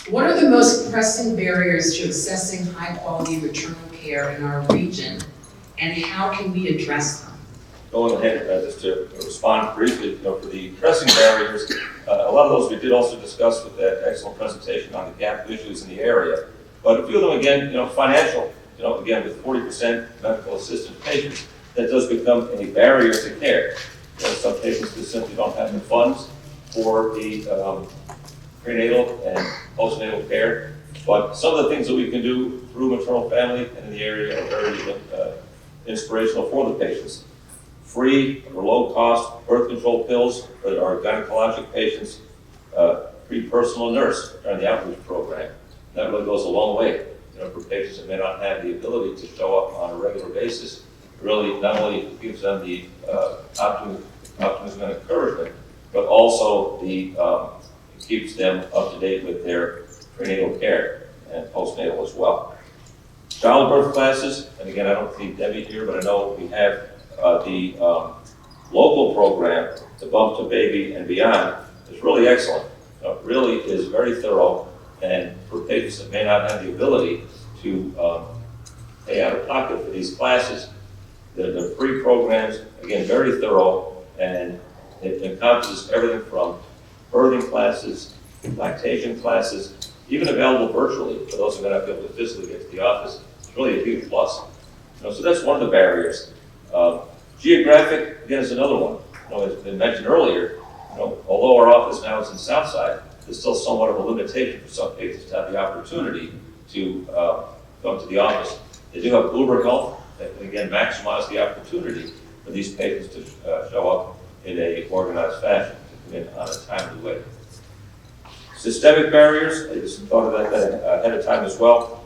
What are the most pressing barriers to accessing high-quality maternal care in our region, and how can we address them? Going ahead, just to respond briefly, for the pressing barriers, a lot of those we did also discuss with that excellent presentation on the gap issues in the area. But a few of them, again, financial. Again, with 40% medical assistant patients, that does become a barrier to care. Some patients just simply don't have the funds for the prenatal and postnatal care. But some of the things that we can do through maternal family and in the area are very inspirational for the patients. Free or low-cost birth control pills for our gynecologic patients, free personal nurse during the outreach program. That really goes a long way, for patients that may not have the ability to show up on a regular basis. It really not only gives them the optimism and encouragement, but also it keeps them up to date with their prenatal care and postnatal as well. Childbirth classes, and again, I don't see Debbie here, but I know we have the local program, the Bump to Baby and Beyond, is really excellent. It really is very thorough, and for patients that may not have the ability to pay out of pocket for these classes, the free programs, again, very thorough, and it encompasses everything from birthing classes, lactation classes, even available virtually for those who are not able to physically get to the office. It's really a huge plus. So that's one of the barriers. Geographic, again, is another one. As been mentioned earlier, although our office now is in Southside, there's still somewhat of a limitation for some patients to have the opportunity to come to the office. They do have Uber Health that can, again, maximize the opportunity for these patients to show up in a organized fashion, to come in on a timely way. Systemic barriers, I just thought of that ahead of time as well.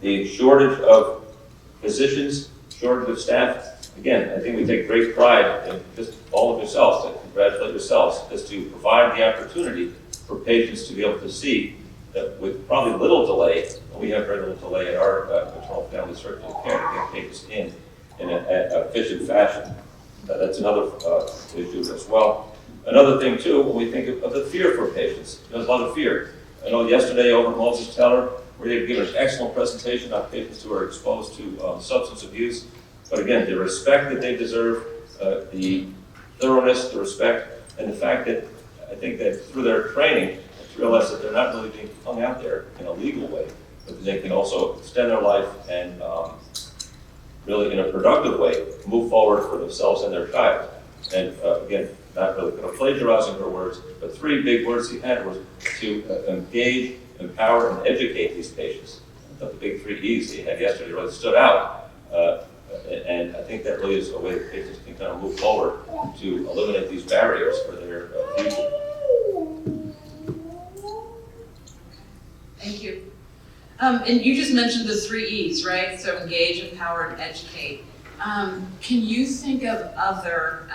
The shortage of physicians, shortage of staff. Again, I think we take great pride in just all of yourselves, to congratulate yourselves, is to provide the opportunity for patients to be able to see that with probably little delay, and we have very little delay in our maternal family surgical care to get patients in an efficient fashion. That's another issue as well. Another thing too, when we think of the fear for patients, there's a lot of fear. I know yesterday over at Moses Teller, where they gave an excellent presentation on patients who are exposed to substance abuse. But again, the respect that they deserve, the thoroughness, the respect, and the fact that I think that through their training, to realize that they're not really being hung out there in a legal way, but that they can also extend their life and really in a productive way move forward for themselves and their child. And again, not really kind of plagiarizing her words, but three big words he had was to engage, empower, and educate these patients. I thought the big 3 E's he had yesterday really stood out. And I think that really is a way that patients can kind of move forward to eliminate these barriers for their future. Thank you. And you just mentioned the 3 E's, right? So engage, empower, and educate. Can you think of other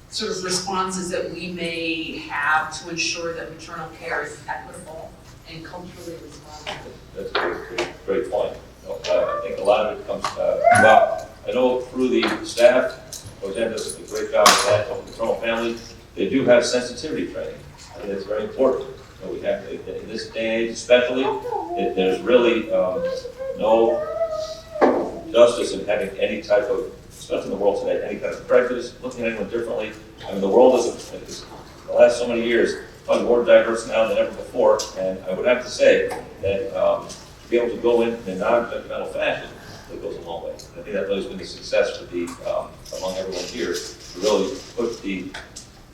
sort of responses that we may have to ensure that maternal care is equitable and culturally responsive? That's a great point. I think a lot of it comes, well, I know through the staff, Roseanne does a great job with that, of maternal family, they do have sensitivity training. I think that's very important. We have to, in this day and age especially, there's really no justice in having any type of, especially in the world today, any kind of prejudice, looking at anyone differently. I mean, the world is the last so many years, probably more diverse now than ever before, and I would have to say that to be able to go in a non-judgmental fashion, it goes a long way. I think that really has been the success for the, among everyone here, to really push the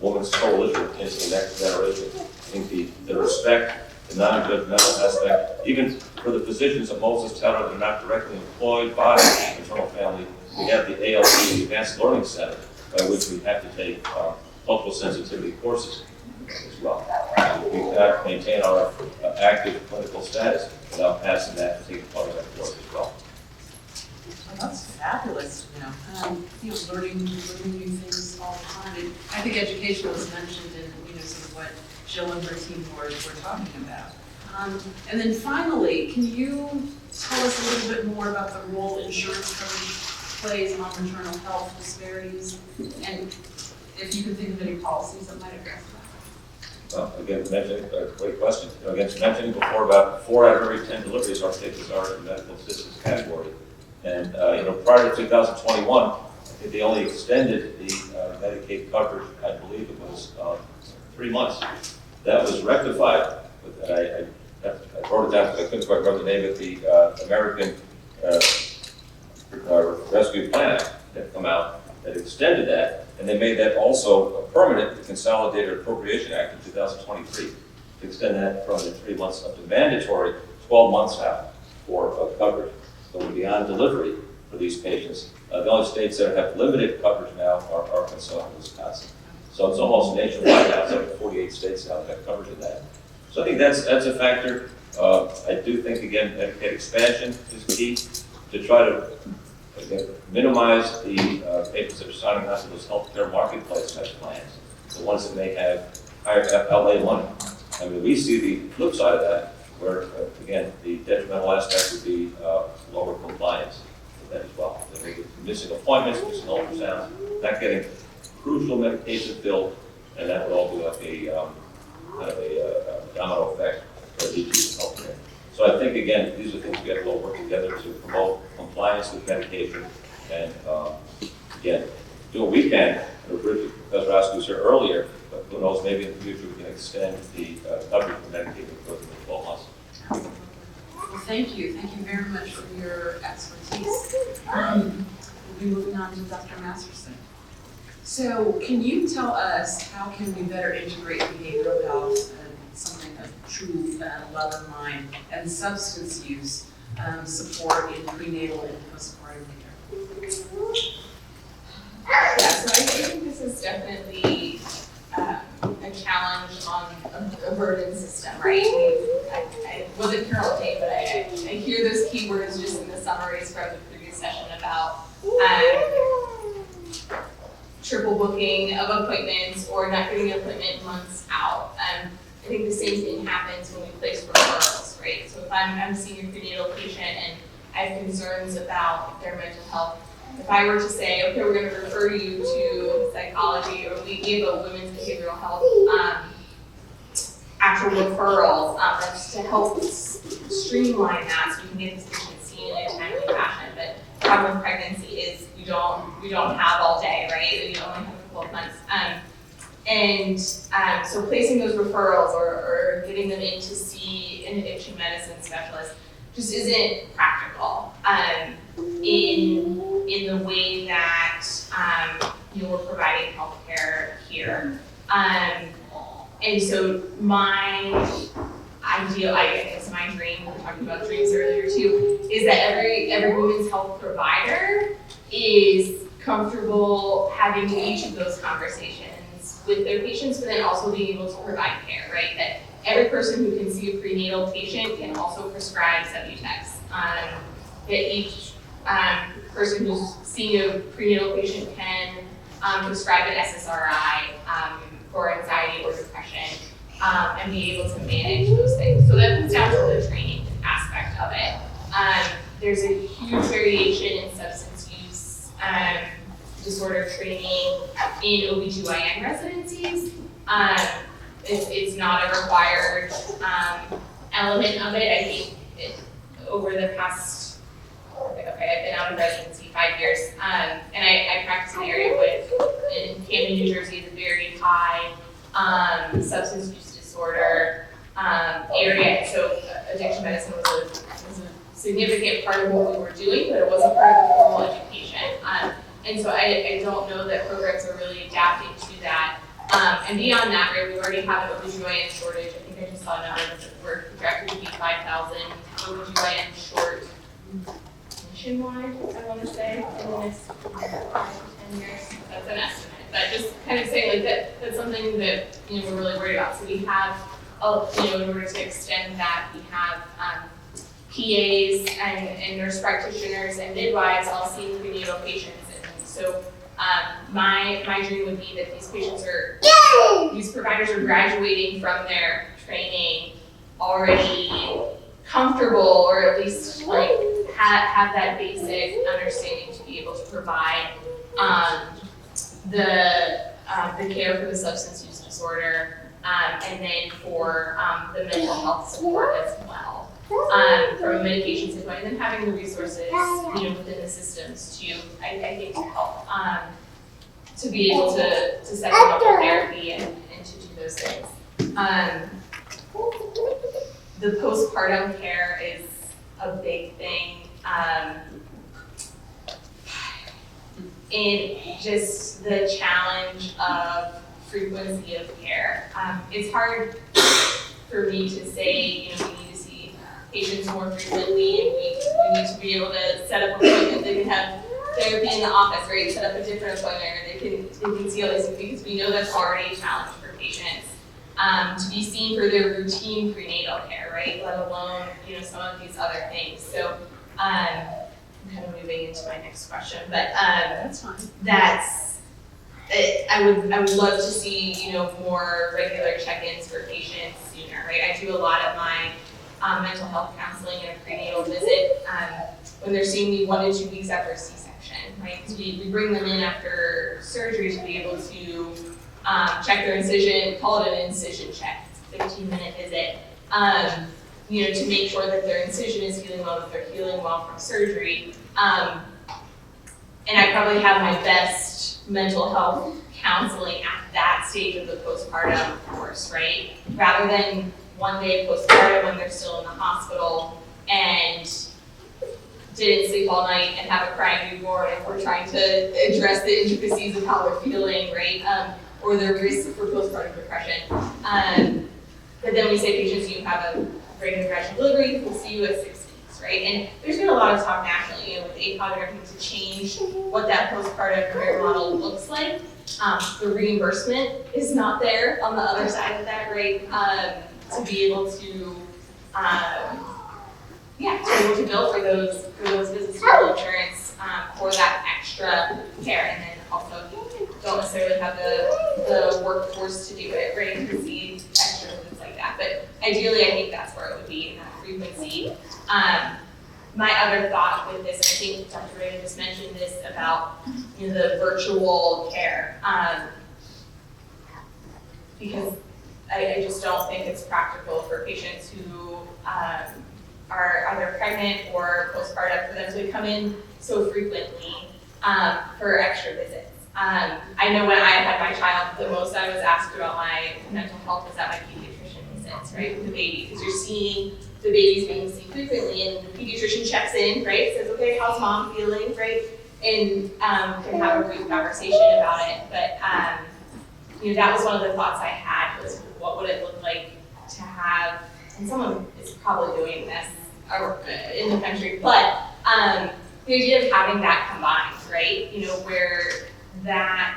Women's Coalition into the next generation. I think the respect, the non-judgmental aspect, even for the physicians of Moses Teller that are not directly employed by the maternal family, we have the ALC, the Advanced Learning Center, by which we have to take cultural sensitivity courses as well. We cannot maintain our active clinical status without passing that and taking part of that course as well. Well, that's fabulous, learning new things all the time. And I think education was mentioned in, sort of what Jill and her team were talking about. And then finally, can you tell us a little bit more about the role insurance coverage plays on maternal health disparities? And if you can think of any policies that might address that? Well, again, mentioning, great question. Again, mentioning before, about 4 out of every 10 deliveries are cases are in medical assistance category. And, prior to 2021, I think they only extended the Medicaid coverage, I believe it was 3 months. That was rectified, and I wrote it down because I couldn't quite remember the name of the American Rescue Plan Act that come out that extended that, and they made that also permanent, the Consolidated Appropriation Act of 2023, to extend that from the 3 months up to mandatory 12 months out for coverage. So we're beyond delivery for these patients. The only states that have limited coverage now are Arkansas and Wisconsin. So it's almost nationwide now. It's like 48 states now that have coverage of that. So I think that's a factor. I do think, again, Medicaid expansion is key to try to minimize the patients that are signing up to those healthcare marketplace type plans, the ones that may have higher outlay money. I mean, we see the flip side of that, where, again, the detrimental aspect would be lower compliance with that as well. They may be missing appointments, missing ultrasounds, not getting crucial medication filled, and that would all be like a kind of a domino effect for the use of healthcare. So I think, again, these are things we have to all work together to promote compliance with medication and, again, do what we can. Professor Raskin was here earlier, but who knows, maybe in the future we can extend the coverage for medication for 12 months. Well, thank you. Thank you very much for your expertise. We'll be moving on to Dr. Masterson. So can you tell us how can we better integrate behavioral health and something of true love of mind and substance use support in prenatal and postpartum care? Yeah, so I think this is definitely a challenge on a burden system, right? I wasn't here all day, but I hear those keywords just in the summaries from the previous session about triple booking of appointments or not getting an appointment months out. I think the same thing happens when we place referrals, right? So if I'm seeing a prenatal patient and I have concerns about their mental health, if I were to say, okay, we're going to refer you to psychology, or we have a women's behavioral health actual referrals, that's to help streamline that so we can get this patient seen in a timely fashion. But the problem with pregnancy is we don't have all day, right? We only have 12 months. So placing those referrals or getting them in to see an addiction medicine specialist just isn't practical in the way that we're providing healthcare here. And so my ideal, I guess my dream, we were talking about dreams earlier too, is that every women's health provider is comfortable having each of those conversations with their patients, but then also being able to provide care, right? That every person who can see a prenatal patient can also prescribe Subutex. That each person who's seeing a prenatal patient can prescribe an SSRI for anxiety or depression and be able to manage those things. So that comes down to the training aspect of it. There's a huge variation in substance use disorder training in OBGYN residencies. It's not a required element of it. I think over the past, I've been out of residency 5 years, and I practice in an area in Camden, New Jersey, is a very high substance use disorder area. So addiction medicine was a significant part of what we were doing, but it wasn't part of the formal education. And so I don't know that programs are really adapting to that. And beyond that, right, we already have an OBGYN shortage. I think I just saw a number that we're projected to be 5,000 OBGYN short nationwide, I want to say, in the next 5 to 10 years. That's an estimate. But just kind of saying like that's something that we're really worried about. So we have, in order to extend that, we have PAs and nurse practitioners and midwives all seeing prenatal patients. And so my dream would be that these providers are graduating from their training already comfortable, or at least like have that basic understanding to be able to provide the care for the substance use disorder and then for the mental health support as well. From a medication standpoint, and then having the resources, within the systems to, I think, to help to be able to set up a therapy and to do those things. The postpartum care is a big thing. In just the challenge of frequency of care. It's hard for me to say, we need to see patients more frequently, and we need to be able to set up appointments. They can have therapy in the office, right? Set up a different appointment, or they can see all these things, because we know that's already a challenge for patients. To be seen for their routine prenatal care, right? Let alone, some of these other things. So, I'm kind of moving into my next question, but That's fine. that's it. I would love to see more regular check-ins for patients sooner, right? I do a lot of my mental health counseling and a prenatal visit when they're seeing me 1 to 2 weeks after a C-section, right? So we bring them in after surgery to be able to check their incision, call it an incision check. It's a 15-minute visit. To make sure that their incision is healing well, that they're healing well from surgery. And I probably have my best mental health counseling at that stage of the postpartum course, right? Rather than one day postpartum when they're still in the hospital and didn't sleep all night and have a crying newborn, and we're trying to address the intricacies of how they're feeling, right? Or their risk for postpartum depression. But then we say, patients, you have a regular vaginal delivery, we'll see you at 6 weeks, right? And there's been a lot of talk nationally, with ACOG and everything, to change what that postpartum care model looks like. The reimbursement is not there on the other side of that, right? To be able to, bill for those visits for insurance for that extra care, and then also don't necessarily have the workforce to do it, right? To see extra visits like that. But ideally, I think that's where it would be in that frequency. My other thought with this, and I think Dr. Rabin just mentioned this about the virtual care, because I just don't think it's practical for patients who are either pregnant or postpartum for them to come in so frequently for extra visits. I know when I had my child, the most I was asked about my mental health was at my pediatrician visits, right, with the baby, because you're seeing the baby's being seen frequently, and the pediatrician checks in, right, says, okay, how's mom feeling, right, and can have a brief conversation about it. But that was one of the thoughts I had, was what would it look like to have, and someone is probably doing this in the country, but the idea of having that combined, right, where that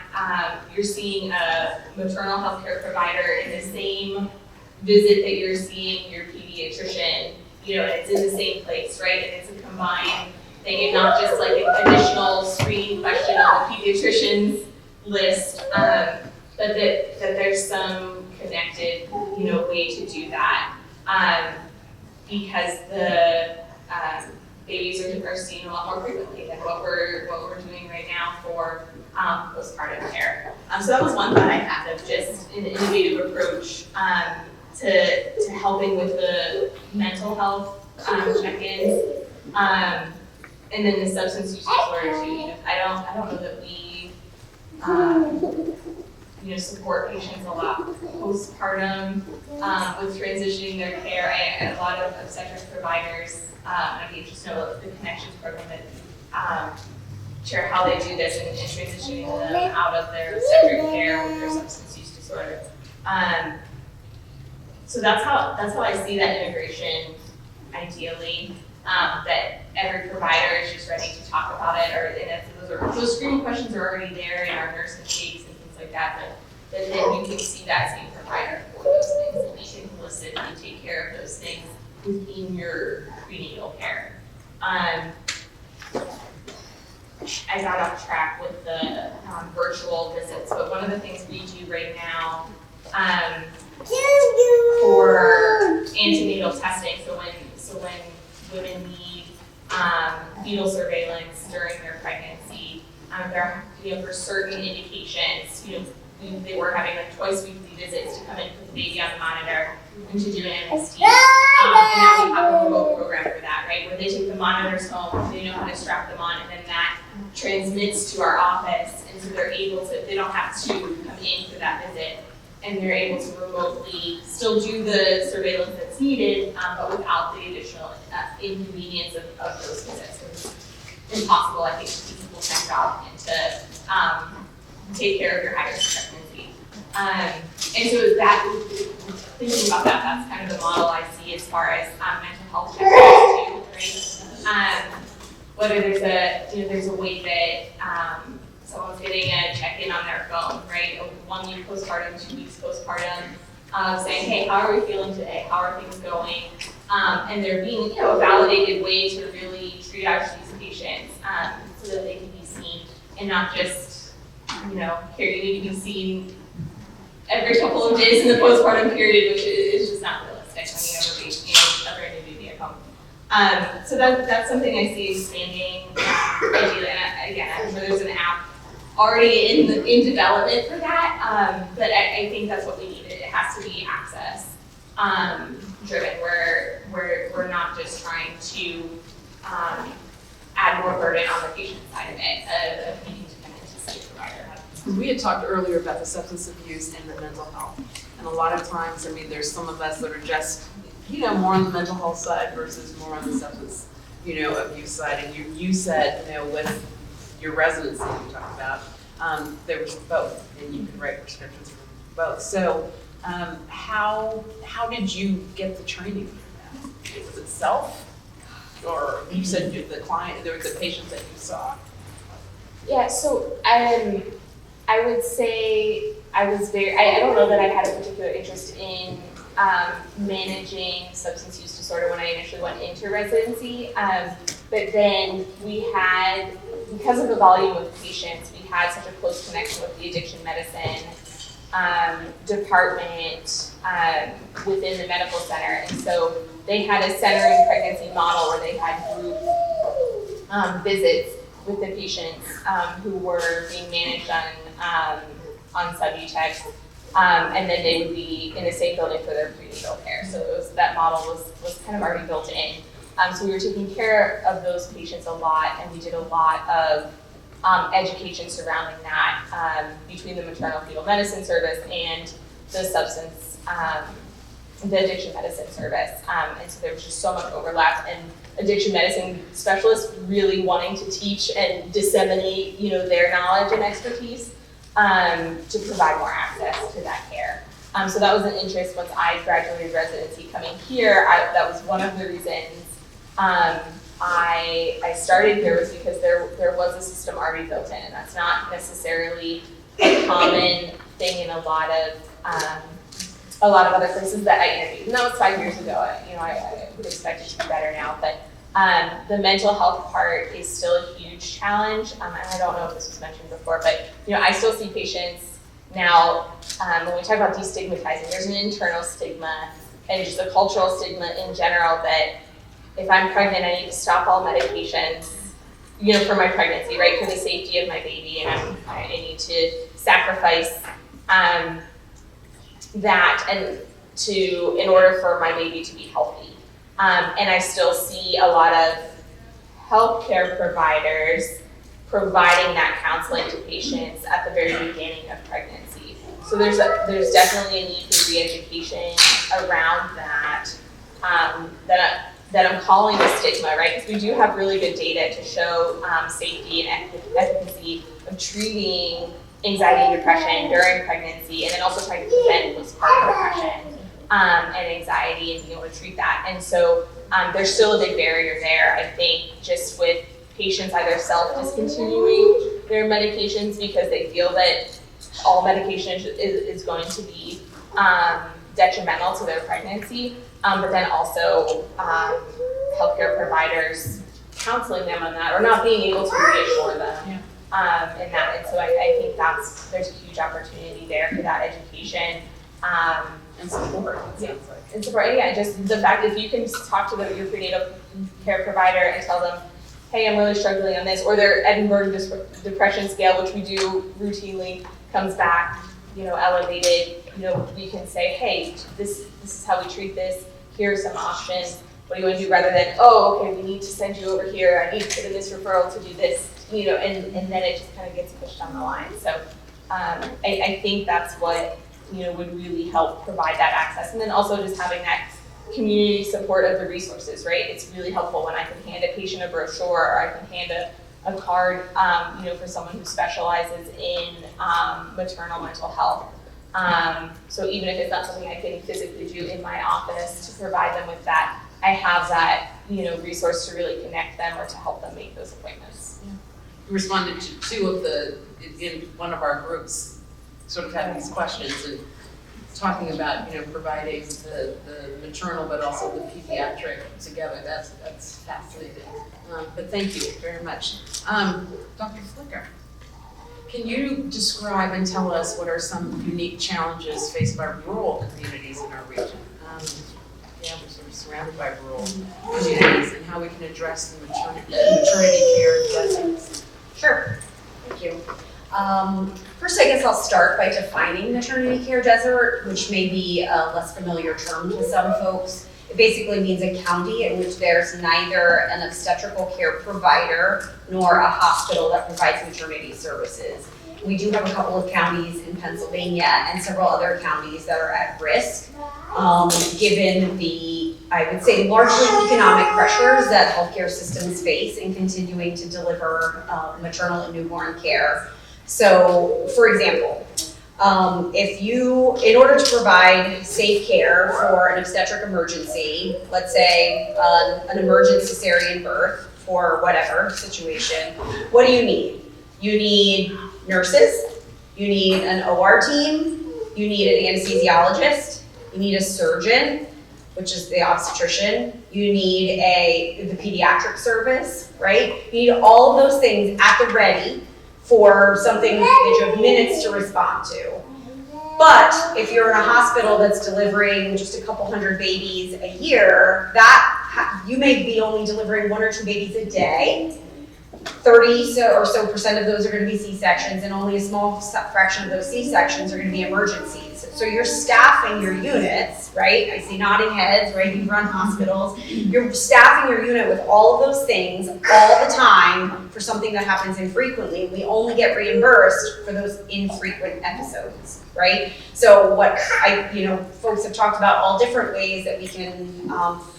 you're seeing a maternal health care provider in the same visit that you're seeing your pediatrician, and it's in the same place, right? And it's a combined thing, and not just like an additional screening question on the pediatrician's list, but that there's some connected, way to do that, because the babies are seen a lot more frequently than what we're doing right now for postpartum care. So that was one thought I had, of just an innovative approach to helping with the mental health check-ins, and then the substance use disorder too. I don't know that we support patients a lot postpartum with transitioning their care. A lot of obstetric providers, I'd be interested to know the Connections program that share how they do this and transitioning them out of their obstetric care with their substance use disorder. So that's how I see that integration ideally. That every provider is just ready to talk about it, and if those screening questions are already there in our nurse intakes and things like that, then you can see that same provider for those things, and you can holistically take care of those things within your prenatal care. I got off track with the virtual visits, but one of the things we do right now for antenatal testing, so when women need fetal surveillance during their pregnancy, for certain indications, they were having like twice weekly visits to come in, put the baby on the monitor, and to do an MST. And now we have a remote program for that, right? Where they take the monitors home, they know how to strap them on, and then that transmits to our office, and so they're able to, they don't have to come in for that visit, and they're able to remotely still do the surveillance that's needed, but without the additional inconvenience of those visits. It's impossible, I think, to keep a full-time job and to take care of your high-risk pregnancy. And so that, thinking about that, that's kind of the model I see as far as mental health check-ins too, right? Whether there's a way that someone's getting a check-in on their phone, right? 1 week postpartum, 2 weeks postpartum, saying, hey, how are we feeling today? How are things going? And there being, a validated way to really triage these patients so that they can be seen and not just, here you need to be seen every couple of days in the postpartum period, which is just not realistic when you have a baby at home. So that's something I see expanding. Ideally, and again, I'm sure there's an app already in development for that, but I think that's what we need. It has to be access driven, where we're not just trying to add more burden on the patient side of it, of needing to come in to see a provider. We had talked earlier about the substance abuse and the mental health. And a lot of times, there's some of us that are just, more on the mental health side versus more on the substance, abuse side. And you said, with your residency you talked about, there was both, and you could write prescriptions for both. So how did you get the training for that? Was it self? Or you said the client, there were the patients that you saw? Yeah, so I would say I don't know that I had a particular interest in managing substance use disorder when I initially went into residency. But then because of the volume of patients, we had such a close connection with the addiction medicine department within the medical center. And so they had a centering pregnancy model where they had group visits with the patients who were being managed on Subutex, and then they would be in the same building for their prenatal care. So that model was kind of already built in. So we were taking care of those patients a lot, and we did a lot of education surrounding that between the maternal fetal medicine service and the the addiction medicine service. And so there was just so much overlap, and addiction medicine specialists really wanting to teach and disseminate, their knowledge and expertise to provide more access to that care. So that was an interest once I graduated residency coming here. That was one of the reasons I started here, was because there was a system already built in, and that's not necessarily a common thing in a lot of other places that I interviewed. And that was 5 years ago. I would expect it to be better now, but the mental health part is still a huge challenge. And I don't know if this was mentioned before, but I still see patients now, when we talk about destigmatizing, there's an internal stigma and just a cultural stigma in general that if I'm pregnant, I need to stop all medications, for my pregnancy, right, for the safety of my baby, and I need to sacrifice that in order for my baby to be healthy. And I still see a lot of healthcare providers providing that counseling to patients at the very beginning of pregnancy. So there's definitely a need for re-education around that, that I'm calling a stigma, right? Because we do have really good data to show safety and efficacy of treating anxiety and depression during pregnancy, and then also trying to prevent postpartum depression and anxiety and being able to treat that. And so there's still a big barrier there, I think, just with patients either self-discontinuing their medications because they feel that all medication is going to be detrimental to their pregnancy, but then also healthcare providers counseling them on that or not being able to reassure them in that. And so I think there's a huge opportunity there for that education And support, it sounds like. and support. Yeah, just the fact if you can talk to your prenatal care provider and tell them, hey, I'm really struggling on this, or their Edinburgh depression scale, which we do routinely, comes back elevated, we can say, hey, this is how we treat this. Here are some options. What do you want to do, rather than, oh, okay, we need to send you over here. I need to put in this referral to do this, and then it just kind of gets pushed down the line. So I think that's what, would really help provide that access. And then also just having that community support of the resources, right? It's really helpful when I can hand a patient a brochure, or I can hand a card, for someone who specializes in maternal mental health. So even if it's not something I can physically do in my office to provide them with that, I have that, resource to really connect them or to help them make those appointments. Yeah. We responded to two of in one of our groups, sort of having these questions and talking about, providing the maternal but also the pediatric together. That's fascinating. But thank you very much. Dr. Flicker, can you describe and tell us what are some unique challenges faced by rural communities in our region? We're sort of surrounded by rural communities, and how we can address the maternity care deserts. Sure, thank you. First, I guess I'll start by defining maternity care desert, which may be a less familiar term to some folks. It basically means a county in which there's neither an obstetrical care provider nor a hospital that provides maternity services. We do have a couple of counties in Pennsylvania and several other counties that are at risk, given the, I would say, largely economic pressures that healthcare systems face in continuing to deliver maternal and newborn care. So, for example, in order to provide safe care for an obstetric emergency, let's say an emergent cesarean birth for whatever situation, what do you need? You need nurses, you need an OR team, you need an anesthesiologist, you need a surgeon, which is the obstetrician, you need the pediatric service, right? You need all of those things at the ready for something that you have minutes to respond to. But if you're in a hospital that's delivering just a couple hundred babies a year, you may be only delivering 1 or 2 babies a day. 30% or so of those are going to be C-sections, and only a small fraction of those C-sections are going to be emergencies. So you're staffing your units, right? I see nodding heads, right? You run hospitals. You're staffing your unit with all of those things all the time for something that happens infrequently. We only get reimbursed for those infrequent episodes, right? So folks have talked about all different ways that we can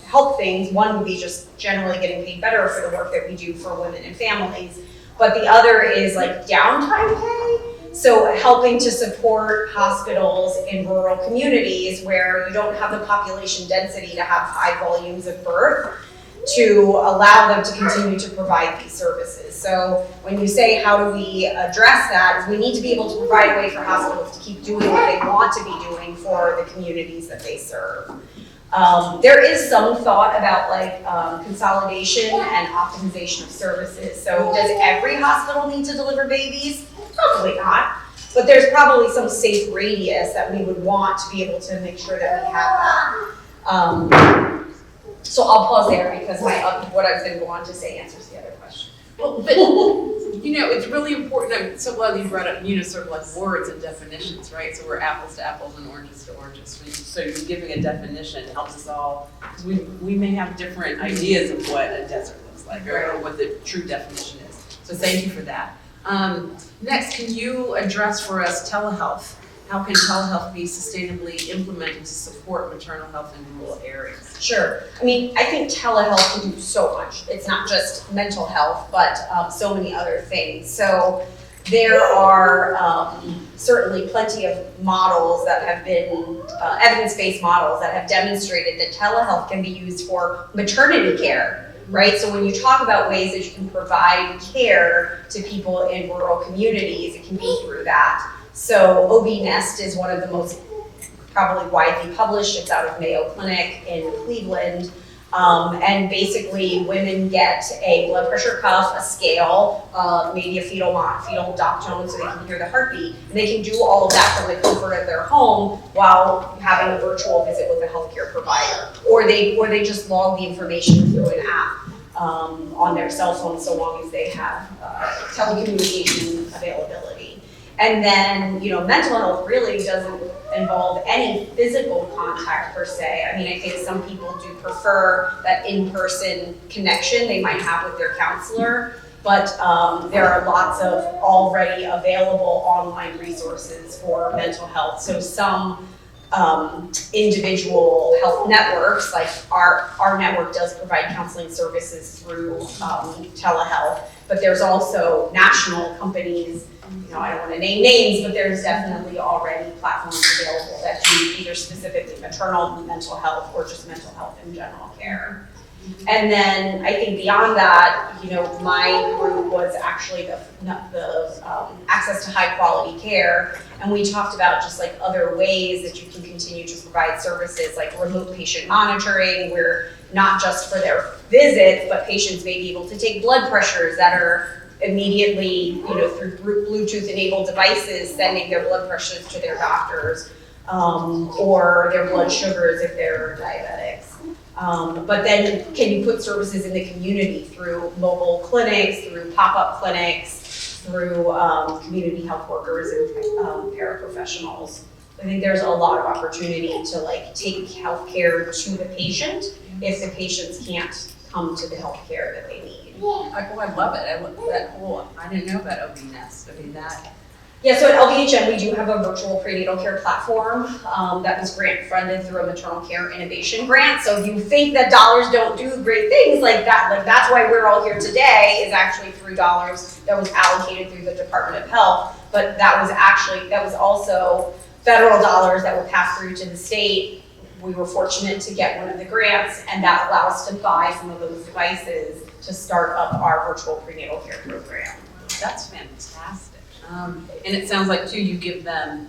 help things. One would be just generally getting paid better for the work that we do for women and families. But the other is like downtime pay. So helping to support hospitals in rural communities where you don't have the population density to have high volumes of birth to allow them to continue to provide these services. So when you say how do we address that, we need to be able to provide a way for hospitals to keep doing what they want to be doing for the communities that they serve. There is some thought about consolidation and optimization of services. So does every hospital need to deliver babies? Probably not. But there's probably some safe radius that we would want to be able to make sure that we have that. So I'll pause there because what I was going to go on to say answers the other question. Well, but it's really important. I'm so glad you brought up, sort of like words and definitions, right? So we're apples to apples and oranges to oranges. So you're giving a definition helps us all, because we may have different ideas of what a desert looks like or what the true definition is. So thank you for that. Next, can you address for us telehealth? How can telehealth be sustainably implemented to support maternal health in rural areas? Sure. I think telehealth can do so much. It's not just mental health, but so many other things. So there are certainly plenty of models that have been, evidence-based models that have demonstrated that telehealth can be used for maternity care, right? So when you talk about ways that you can provide care to people in rural communities, it can be through that. So OB Nest is one of the most probably widely published. It's out of Mayo Clinic in Cleveland. And basically women get a blood pressure cuff, a scale, maybe a fetal dot tone so they can hear the heartbeat. And they can do all of that from the comfort of their home while having a virtual visit with a healthcare provider. Or they just log the information through an app on their cell phone so long as they have telecommunication availability. And then, mental health really doesn't involve any physical contact per se. I mean, I think some people do prefer that in-person connection they might have with their counselor, but there are lots of already available online resources for mental health. So some individual health networks, like our network does provide counseling services through telehealth, but there's also national companies, I don't want to name names, but there's definitely already platforms available that do either specifically maternal mental health or just mental health in general care. And then I think beyond that, my group was actually the access to high quality care. And we talked about just like other ways that you can continue to provide services like remote patient monitoring, where not just for their visits, but patients may be able to take blood pressures that are immediately, through Bluetooth enabled devices, sending their blood pressures to their doctors, or their blood sugars if they're diabetics. But then can you put services in the community through mobile clinics, through pop-up clinics, through community health workers and paraprofessionals? I think there's a lot of opportunity to take healthcare to the patient if the patients can't come to the healthcare that they need. I love it. I love that whole, I didn't know about OB Nest. I mean, that. Yeah, so at LVHM, we do have a virtual prenatal care platform that was grant funded through a maternal care innovation grant. So if you think that dollars don't do great things like that, that's why we're all here today, is actually $3 that was allocated through the Department of Health. But that was also federal dollars that were passed through to the state. We were fortunate to get one of the grants, and that allowed us to buy some of those devices to start up our virtual prenatal care program. That's fantastic. And it sounds like too, you give them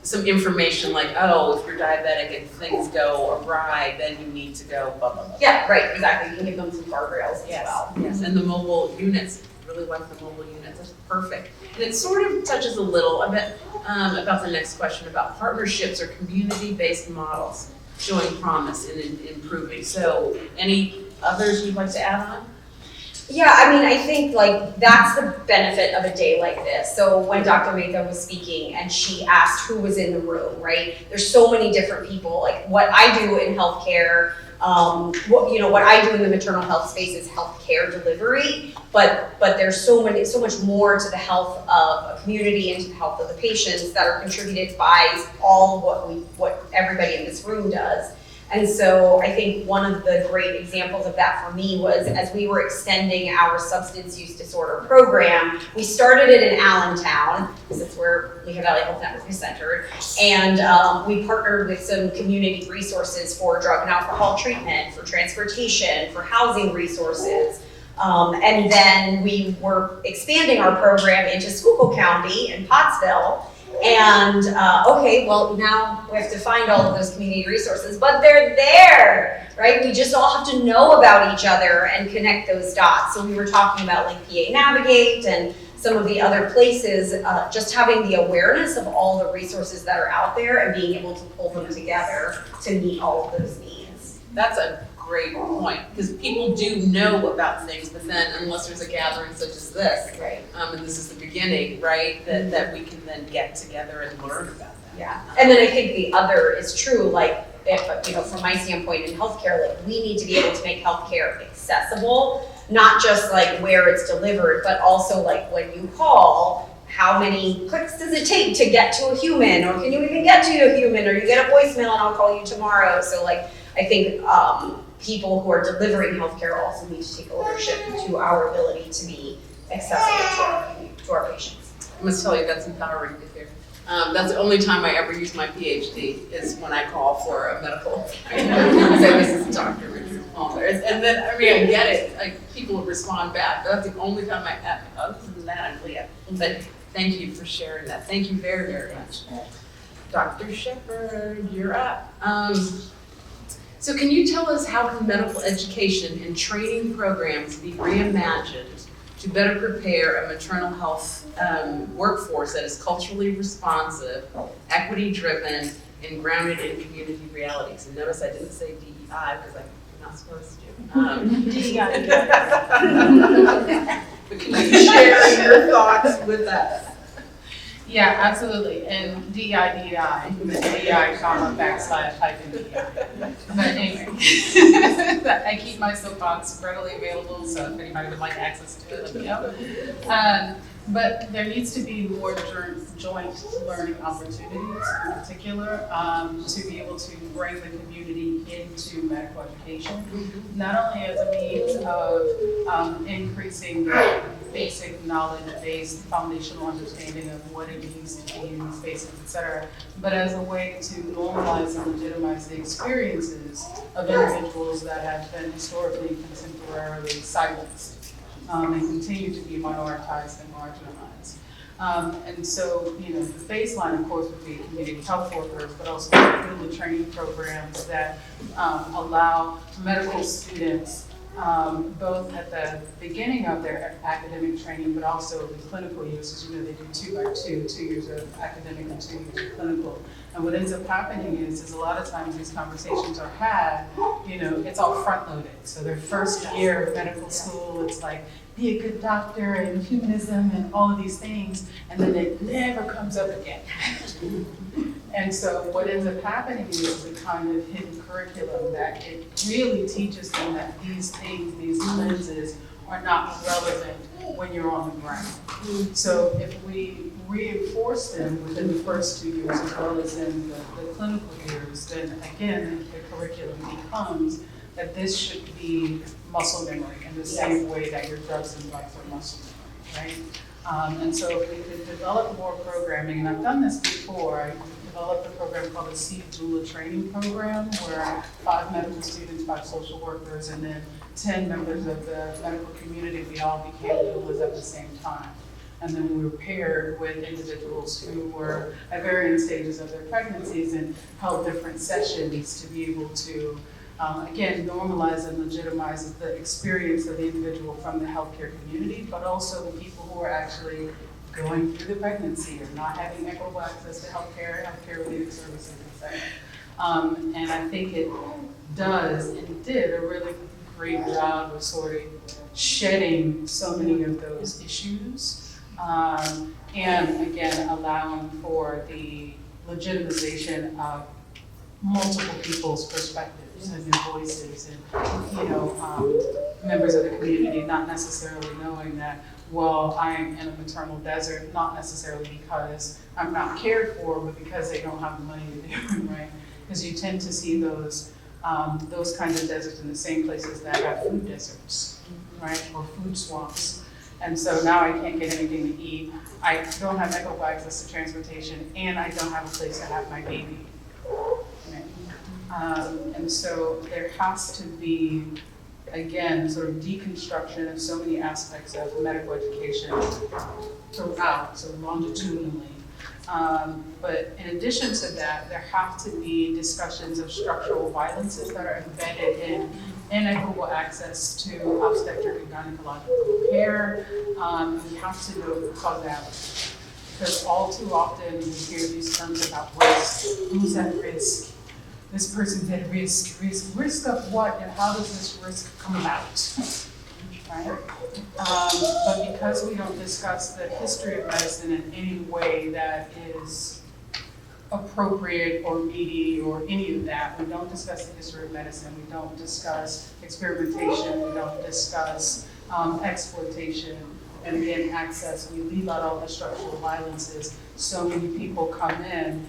some information like, oh, if you're diabetic and things go awry, then you need to go blah, blah, blah. Yeah, right, exactly. You can give them some guardrails as well. Yes, and the mobile units, really like the mobile units, that's perfect. And it sort of touches a little bit about the next question about partnerships or community-based models showing promise in improving. So any others you'd like to add on? Yeah, I mean, I think that's the benefit of a day like this. So when Dr. Matha was speaking and she asked who was in the room, right? There's so many different people. Like what I do in healthcare, what I do in the maternal health space is healthcare delivery, but there's so much more to the health of a community and to the health of the patients that are contributed by all what everybody in this room does. And so I think one of the great examples of that for me was as we were extending our substance use disorder program, we started it in Allentown, because it's where Lehigh Valley Health Network is centered, and we partnered with some community resources for drug and alcohol treatment, for transportation, for housing resources. And then we were expanding our program into Schuylkill County and Pottsville. And now we have to find all of those community resources, but they're there, right? We just all have to know about each other and connect those dots. So we were talking about PA Navigate and some of the other places, just having the awareness of all the resources that are out there and being able to pull them together to meet all of those needs. That's a great point, because people do know about things, but then unless there's a gathering such as this, right? And this is the beginning, right? That we can then get together and learn about that. Yeah, and then I think the other is true, from my standpoint in healthcare, we need to be able to make healthcare accessible, not just where it's delivered, but also when you call, how many clicks does it take to get to a human, or can you even get to a human, or you get a voicemail and I'll call you tomorrow. So I think people who are delivering healthcare also need to take ownership to our ability to be accessible to our patients. I must tell you, that's empowering to hear. That's the only time I ever use my PhD is when I call for a medical. Say, this is Dr. Richards-Palmiter. And then, I get it. People will respond back. But that's the only time other than that, I'm Leah. But thank you for sharing that. Thank you very, very much. Dr. Sheppard, you're up. So can you tell us how can medical education and training programs be reimagined to better prepare a maternal health workforce that is culturally responsive, equity-driven, and grounded in community realities? And notice I didn't say DEI because I'm not supposed to. DEI. But can you share your thoughts with us? Yeah, absolutely, and DEI, comma, backslash, hyphen DEI. But anyway, I keep my soapbox readily available, so if anybody would like access to it, let me know. But there needs to be more joint learning opportunities in particular, to be able to bring the community into medical education, not only as a means of increasing the basic knowledge-based foundational understanding of what it means to be in these spaces, et cetera, but as a way to normalize and legitimize the experiences of individuals that have been historically contemporarily silenced. And continue to be minoritized and marginalized. And so, the baseline, of course, would be community health workers, but also the training programs that allow medical students, both at the beginning of their academic training, but also the clinical years. As you know, they do 2 by 2, 2 years of academic and 2 years of clinical. And what ends up happening is a lot of times these conversations are had, it's all front loaded. So their first year of medical school, it's like, be a good doctor and humanism and all of these things, and then it never comes up again. And so what ends up happening is a kind of hidden curriculum that it really teaches them that these things, these lenses, are not relevant when you're on the ground. So if we reinforce them within the first 2 years as well as in the clinical years, then again, the curriculum becomes that this should be muscle memory in the same way that your drugs and drugs are muscle memory, right? And so if we could develop more programming, and I've done this before, I developed a program called the Seed Doula Training Program, where 5 medical students, 5 social workers, and then 10 members of the medical community, we all became doulas at the same time. And then we were paired with individuals who were at varying stages of their pregnancies and held different sessions to be able to again, normalize and legitimize the experience of the individual from the healthcare community, but also the people who are actually going through the pregnancy or not having equitable access to healthcare-related services, etc. And I think it does and did a really great job of sort of shedding so many of those issues, and again, allowing for the legitimization of multiple people's perspectives and their voices, and members of the community not necessarily knowing that, well, I am in a maternal desert, not necessarily because I'm not cared for, but because they don't have the money to do it, right? Because you tend to see those kinds of deserts in the same places that have food deserts, right, or food swamps. And so now I can't get anything to eat. I don't have equitable access to transportation, and I don't have a place to have my baby. And so there has to be, again, sort of deconstruction of so many aspects of medical education throughout, so longitudinally. But in addition to that, there have to be discussions of structural violences that are embedded in inequitable access to obstetric and gynecological care. We have to know the causality. Because all too often we hear these terms about risk, who's at risk, this person's at risk of what, and how does this risk come about, right? But because we don't discuss the history of medicine in any way that is appropriate or meaty or any of that, we don't discuss the history of medicine, we don't discuss experimentation, we don't discuss exploitation, and again, access, we leave out all the structural violences. So many people come in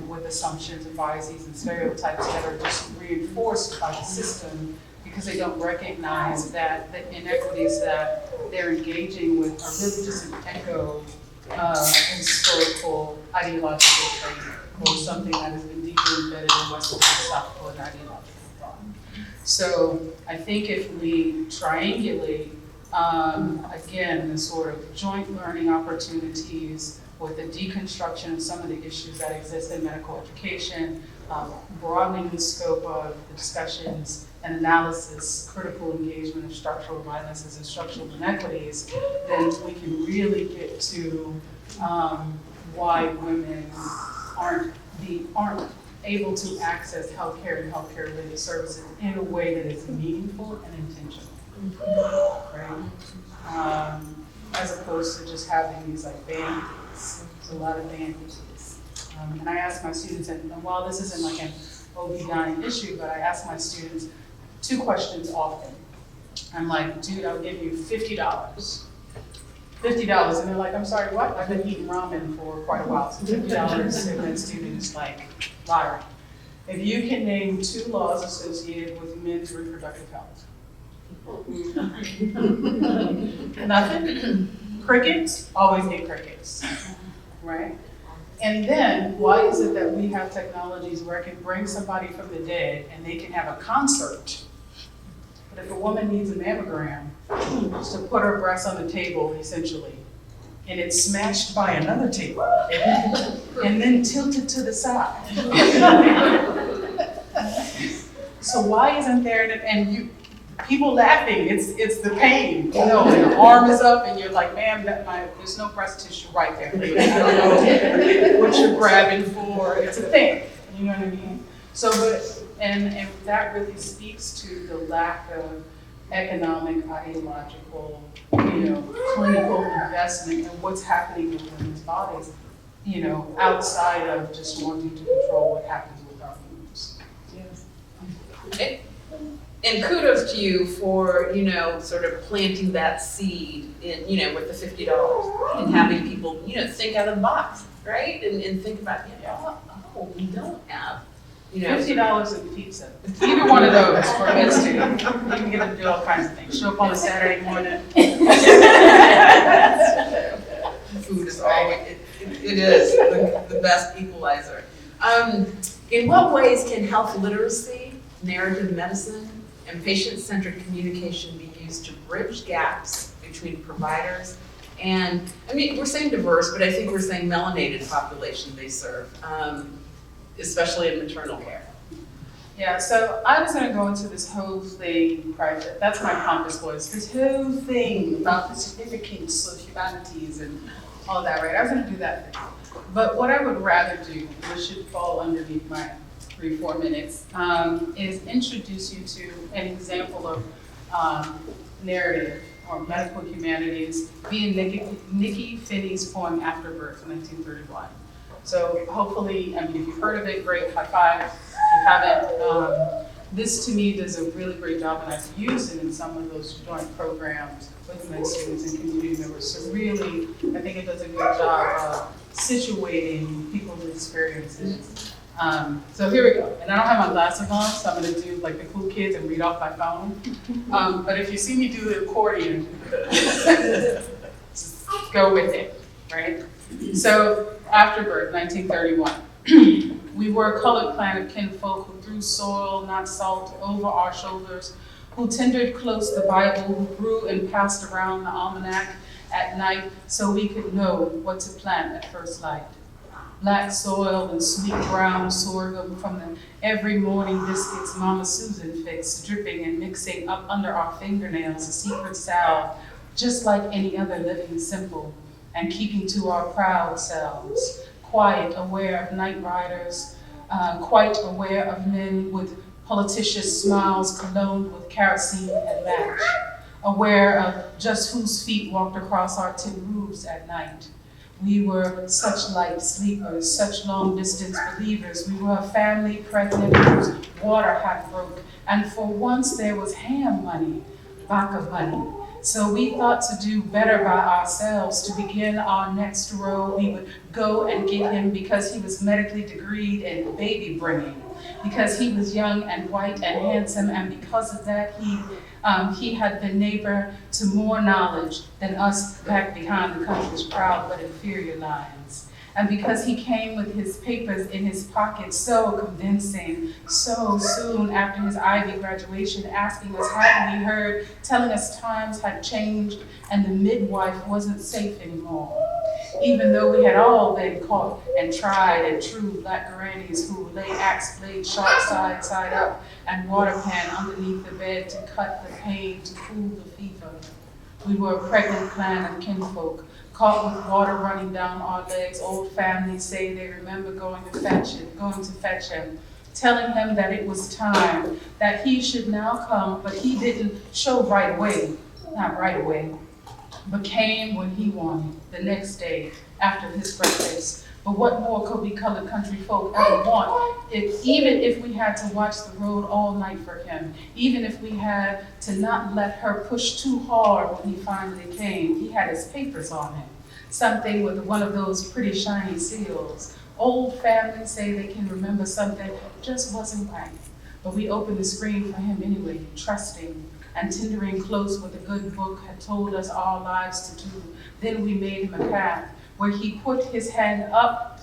with assumptions and biases and stereotypes that are just reinforced by the system because they don't recognize that the inequities that they're engaging with are really just an echo of historical ideological training or something that has been deeply embedded in Western philosophical and ideological thought. So I think if we triangulate, again, the sort of joint learning opportunities with the deconstruction of some of the issues that exist in medical education, broadening the scope of the discussions and analysis, critical engagement of structural violences and structural inequities, then we can really get to why women aren't able to access healthcare and healthcare-related services in a way that is meaningful and intentional, right? As opposed to just having these like band-aids uses. There's a lot of band uses. And I ask my students, and while this isn't like an OB/GYN issue, but I ask my students 2 questions often. I'm like, dude, I'll give you $50. $50, and they're like, I'm sorry, what? I've been eating ramen for quite a while, so $50 to that student is like lottery. If you can name 2 laws associated with men's reproductive health. Nothing? Crickets? Always get crickets, right? And then, why is it that we have technologies where I can bring somebody from the dead and they can have a concert? But if a woman needs a mammogram, just to put her breast on the table, essentially, and it's smashed by another table, and then tilted to the side. So why isn't there, people laughing, it's the pain, you know, and the arm is up and you're like, ma'am, there's no breast tissue right there. I don't know what you're grabbing for, it's a thing, you know what I mean? So, and that really speaks to the lack of economic, ideological, clinical investment in what's happening with women's bodies, outside of just wanting to control what happens with our boobs. Yes. And kudos to you for, sort of planting that seed in, with the $50 and having people, think out of the box, right? And think about, we don't have, $50 in pizza. Either one of those for a med student. You can get to do all kinds of things. Show up on a Saturday morning. Food is always, it is the best equalizer. In what ways can health literacy, narrative medicine, and patient-centered communication be used to bridge gaps between providers and, we're saying diverse, but I think we're saying melanated population they serve, especially in maternal care? Yeah, so I was gonna go into this whole thing, private, that's my pompous voice, this whole thing about the significance of humanities and all that, right? I was gonna do that thing. But what I would rather do, which should fall underneath my 3-4 minutes, is introduce you to an example of narrative or medical humanities via Nikki Finney's poem After Birth, 1931. So hopefully, if you've heard of it, great, high five. If you haven't, this to me does a really great job, and I've used it in some of those joint programs with med students and community members. So really, I think it does a good job of situating people's experiences. So here we go. And I don't have my glasses on, so I'm gonna do like the cool kids and read off my phone. But if you see me do the accordion, just go with it, right? So after birth, 1931. We were a colored clan of kinfolk who threw soil, not salt, over our shoulders, who tendered close the Bible, who grew and passed around the almanac at night so we could know what to plant at first light. Black soil and sweet brown sorghum from the every morning biscuits Mama Susan fixed, dripping and mixing up under our fingernails a secret salve, just like any other living simple, and keeping to our proud selves, quiet, aware of night riders, quite aware of men with politicious smiles cologned with kerosene and match, aware of just whose feet walked across our tin roofs at night. We were such light sleepers, such long distance believers. We were a family pregnant whose water had broke, and for once there was ham money, baka money. So we thought to do better by ourselves. To begin our next row, we would go and get him because he was medically degreed in baby bringing, because he was young and white and handsome, and because of that he had been neighbor to more knowledge than us back behind the country's proud but inferior lines. And because he came with his papers in his pocket, so convincing, so soon after his Ivy graduation, asking us, hadn't we heard, telling us times had changed and the midwife wasn't safe anymore. Even though we had all been caught and tried and true black grannies who lay axe blade sharp side up and water pan underneath the bed to cut the pain, to cool the fever. We were a pregnant clan of kinfolk, caught with water running down our legs. Old families say they remember going to fetch him, telling him that it was time, that he should now come, but he didn't show right away, not right away. became what he wanted the next day after his breakfast. But what more could we colored country folk ever want? Even if we had to watch the road all night for him, even if we had to not let her push too hard when he finally came, he had his papers on him. Something with one of those pretty shiny seals. Old families say they can remember something, just wasn't right. But we opened the screen for him anyway, trusting and tendering close what the good book had told us our lives to do. Then we made him a path where he put his hand up,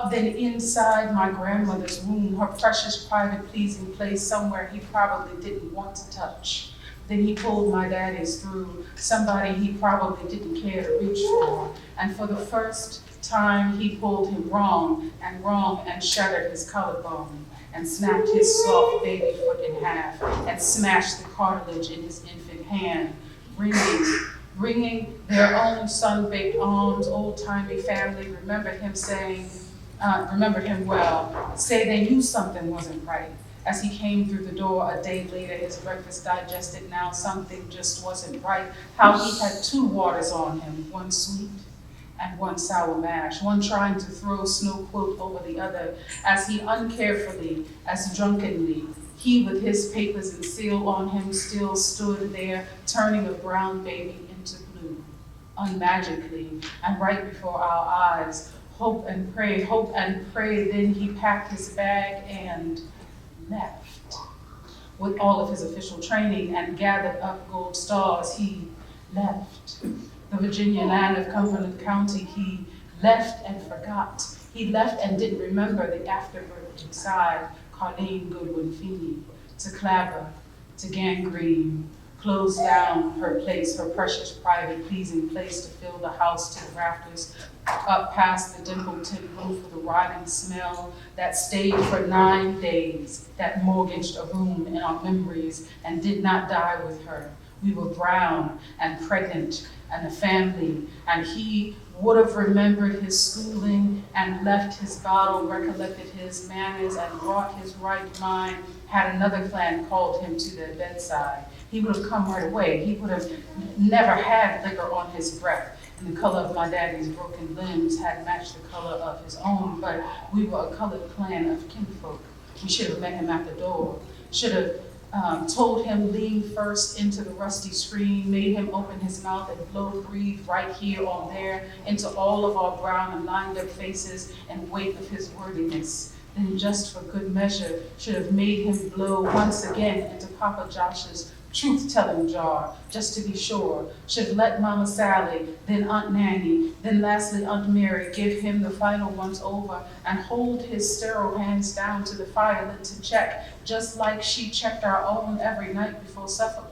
then inside my grandmother's room, her precious, private, pleasing place, somewhere he probably didn't want to touch. Then he pulled my daddy's through, somebody he probably didn't care to reach for. And for the first time, he pulled him wrong and shattered his collarbone, and snapped his soft baby foot in half, and smashed the cartilage in his infant hand, wringing their own sun-baked arms. Old-timey family remembered him well, say they knew something wasn't right. As he came through the door a day later, his breakfast digested now, something just wasn't right. How he had two waters on him, one sweet and one sour mash, one trying to throw snow quilt over the other, as he uncarefully, as drunkenly, he with his papers and seal on him still stood there, turning a brown baby into blue, unmagically, and right before our eyes. Hope and pray, then he packed his bag and left. With all of his official training and gathered up gold stars, he left. The Virginia land of Cumberland County, he left and forgot. He left and didn't remember the afterbirth inside. Colleen Goodwin Feeney, to Clabber, to Gangrene, closed down her place, her precious, private, pleasing place to fill the house to the rafters, up past the dimpled tin roof with a rotting smell that stayed for 9 days, that mortgaged a room in our memories and did not die with her. We were brown and pregnant and a family, and he would have remembered his schooling and left his bottle, recollected his manners and brought his right mind, had another clan called him to their bedside. He would have come right away. He would have never had liquor on his breath, and the color of my daddy's broken limbs had matched the color of his own, but we were a colored clan of kinfolk. We should have met him at the door, should have told him lean first into the rusty screen, made him open his mouth and blow, breathe right here on there into all of our brown and lined up faces and weight of his worthiness. Then just for good measure, should have made him blow once again into Papa Josh's truth-telling jar, just to be sure. Should have let Mama Sally, then Aunt Nanny, then lastly Aunt Mary give him the final once over and hold his sterile hands down to the firelit to check, just like she checked our own every night before supper.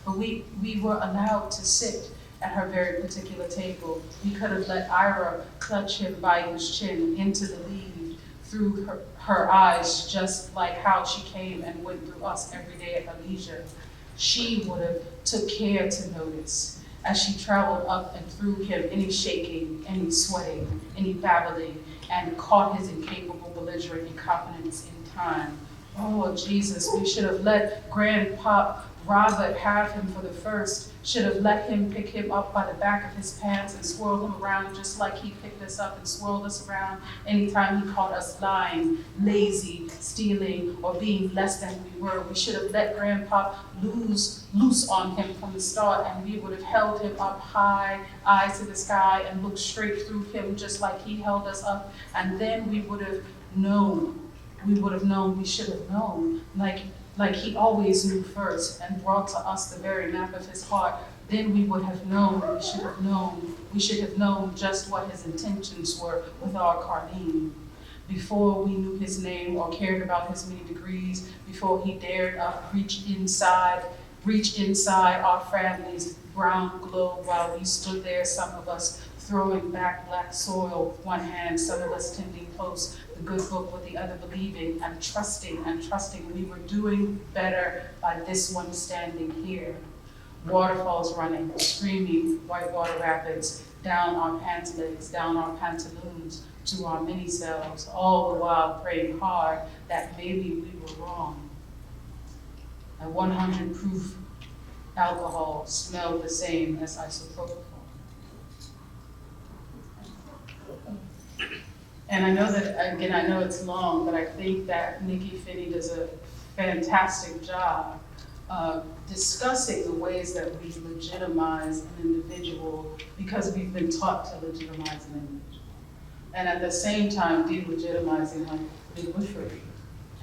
But we were allowed to sit at her very particular table. We could have let Ira clutch him by his chin into the lead through her eyes, just like how she came and went through us every day at her leisure. She would have took care to notice as she traveled up and through him any shaking, any sweating, any babbling, and caught his incapable, belligerent incompetence in time. Oh, Jesus, we should have let Grandpop Robert have him for the first, should have let him pick him up by the back of his pants and swirl him around just like he picked us up and swirled us around anytime he caught us lying, lazy, stealing, or being less than we were. We should have let Grandpa loose on him from the start, and we would have held him up high, eyes to the sky, and looked straight through him just like he held us up, and then we would have known, we should have known, like he always knew first and brought to us the very map of his heart. Then we would have known, we should have known just what his intentions were with our Carlene. Before we knew his name or cared about his many degrees, before he dared reach inside our family's brown globe while we stood there, some of us throwing back black soil with one hand, some of us tending close the good book with the other, believing and trusting we were doing better by this one standing here. Waterfalls running, screaming whitewater rapids, down our pants legs, down our pantaloons, to our mini selves, all the while praying hard that maybe we were wrong. At 100 proof alcohol smell the same as isopropyl. And I know that, again, I know it's long, but I think that Nikki Finney does a fantastic job of discussing the ways that we legitimize an individual because we've been taught to legitimize an individual. And at the same time, delegitimizing like midwifery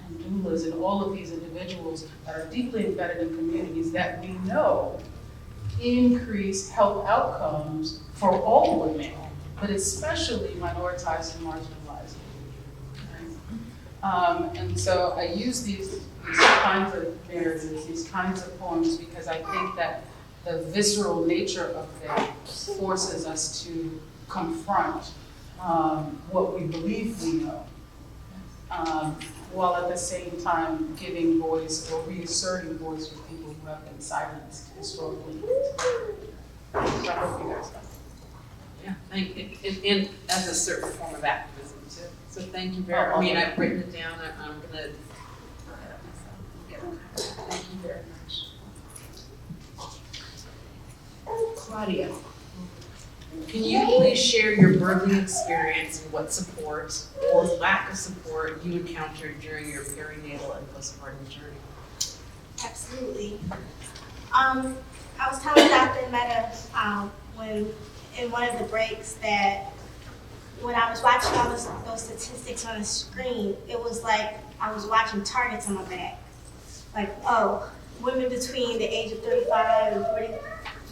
and doulas and all of these individuals that are deeply embedded in communities that we know increase health outcomes for all women, but especially minoritized and marginalized. Right? And so I use these kinds of narratives, these kinds of poems, because I think that the visceral nature of them forces us to confront what we believe we know, while at the same time giving voice or reasserting voice for people who have been silenced historically. So I hope you guys know. Yeah, and as a certain form of activism too. So thank you very much. I mean, I've written it down, I'm gonna get it myself. Thank you very much. Claudia, can you please share your birthing experience and what support or lack of support you encountered during your perinatal and postpartum journey? Absolutely. I was telling Dr. Mehta when in one of the breaks that when I was watching all those statistics on the screen, it was like I was watching targets on my back. Like, oh, women between the age of 35 and 40,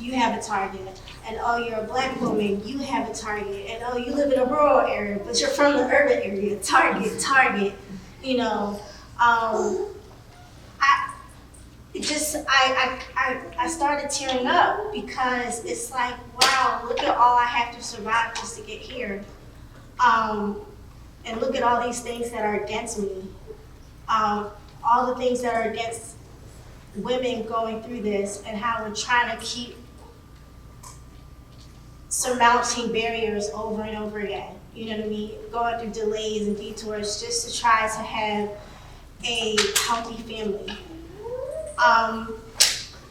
you have a target. And oh, you're a Black woman, you have a target. And oh, you live in a rural area, but you're from the urban area, target. You know, I started tearing up because it's like, wow, look at all I have to survive just to get here. And look at all these things that are against me. All the things that are against women going through this and how we're trying to keep surmounting barriers over and over again. You know what I mean? Going through delays and detours just to try to have a healthy family. I'm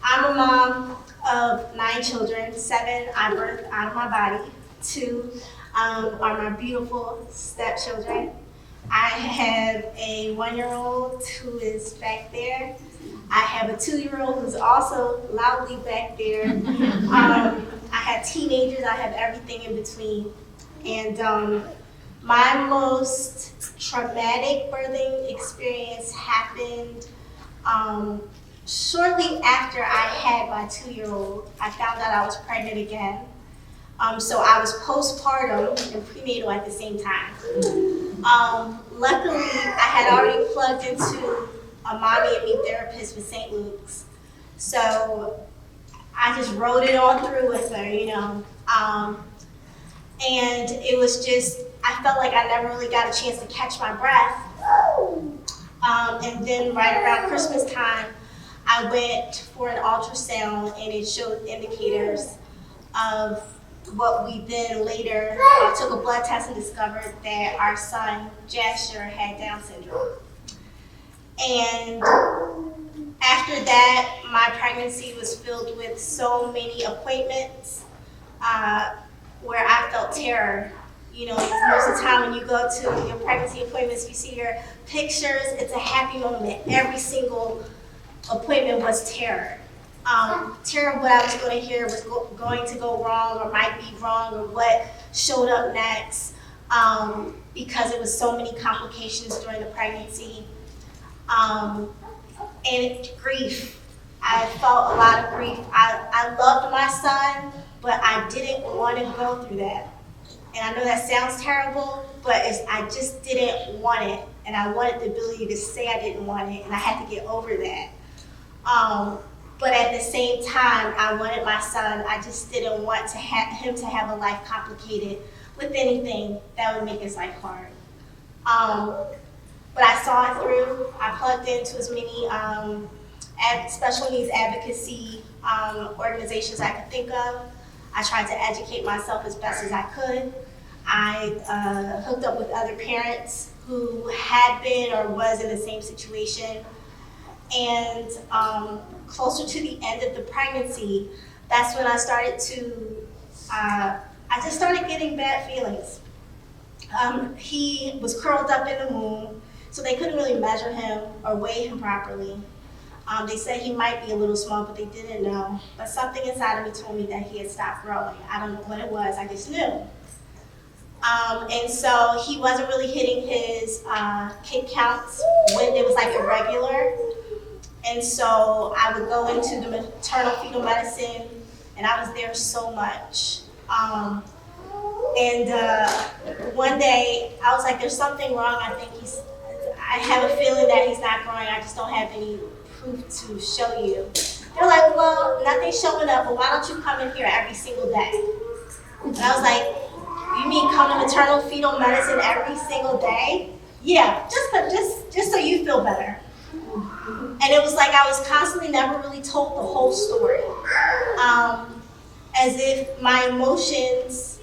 a mom of 9 children. 7 I birthed out of my body. 2 are my beautiful stepchildren. I have a 1-year-old who is back there. I have a 2-year-old who's also loudly back there. I have teenagers, I have everything in between. And my most traumatic birthing experience happened shortly after I had my 2-year-old. I found out I was pregnant again. So I was postpartum and prenatal at the same time. Luckily, I had already plugged into a mommy and me therapist with St. Luke's. So I just rode it on through with her, you know. And it was just, I felt like I never really got a chance to catch my breath. And then right around Christmas time, I went for an ultrasound and it showed indicators of what we then later took a blood test and discovered that our son, Jasher, had Down syndrome. And after that, my pregnancy was filled with so many appointments where I felt terror. You know, most of the time when you go to your pregnancy appointments, you see your pictures, it's a happy moment. Every single appointment was terror. Terror of what I was going to hear was going to go wrong or might be wrong or what showed up next because it was so many complications during the pregnancy. And grief. I felt a lot of grief. I loved my son, but I didn't want to go through that. And I know that sounds terrible, but I just didn't want it. And I wanted the ability to say I didn't want it, and I had to get over that. But at the same time, I wanted my son. I just didn't want him to have a life complicated with anything that would make his life hard. But I saw it through. I plugged into as many special needs advocacy organizations I could think of. I tried to educate myself as best as I could. I hooked up with other parents who had been or was in the same situation. And closer to the end of the pregnancy, that's when I started to, I just started getting bad feelings. He was curled up in the womb, so they couldn't really measure him or weigh him properly. They said he might be a little small, but they didn't know. But something inside of me told me that he had stopped growing. I don't know what it was, I just knew. And so he wasn't really hitting his kid counts when it was like irregular. And so I would go into the maternal fetal medicine, and I was there so much. One day I was like, there's something wrong. I have a feeling that he's not growing. I just don't have any proof to show you. They're like, well, nothing's showing up, but why don't you come in here every single day? And I was like, you mean come to maternal fetal medicine every single day? Yeah, just so you feel better. And it was like I was constantly never really told the whole story. As if my emotions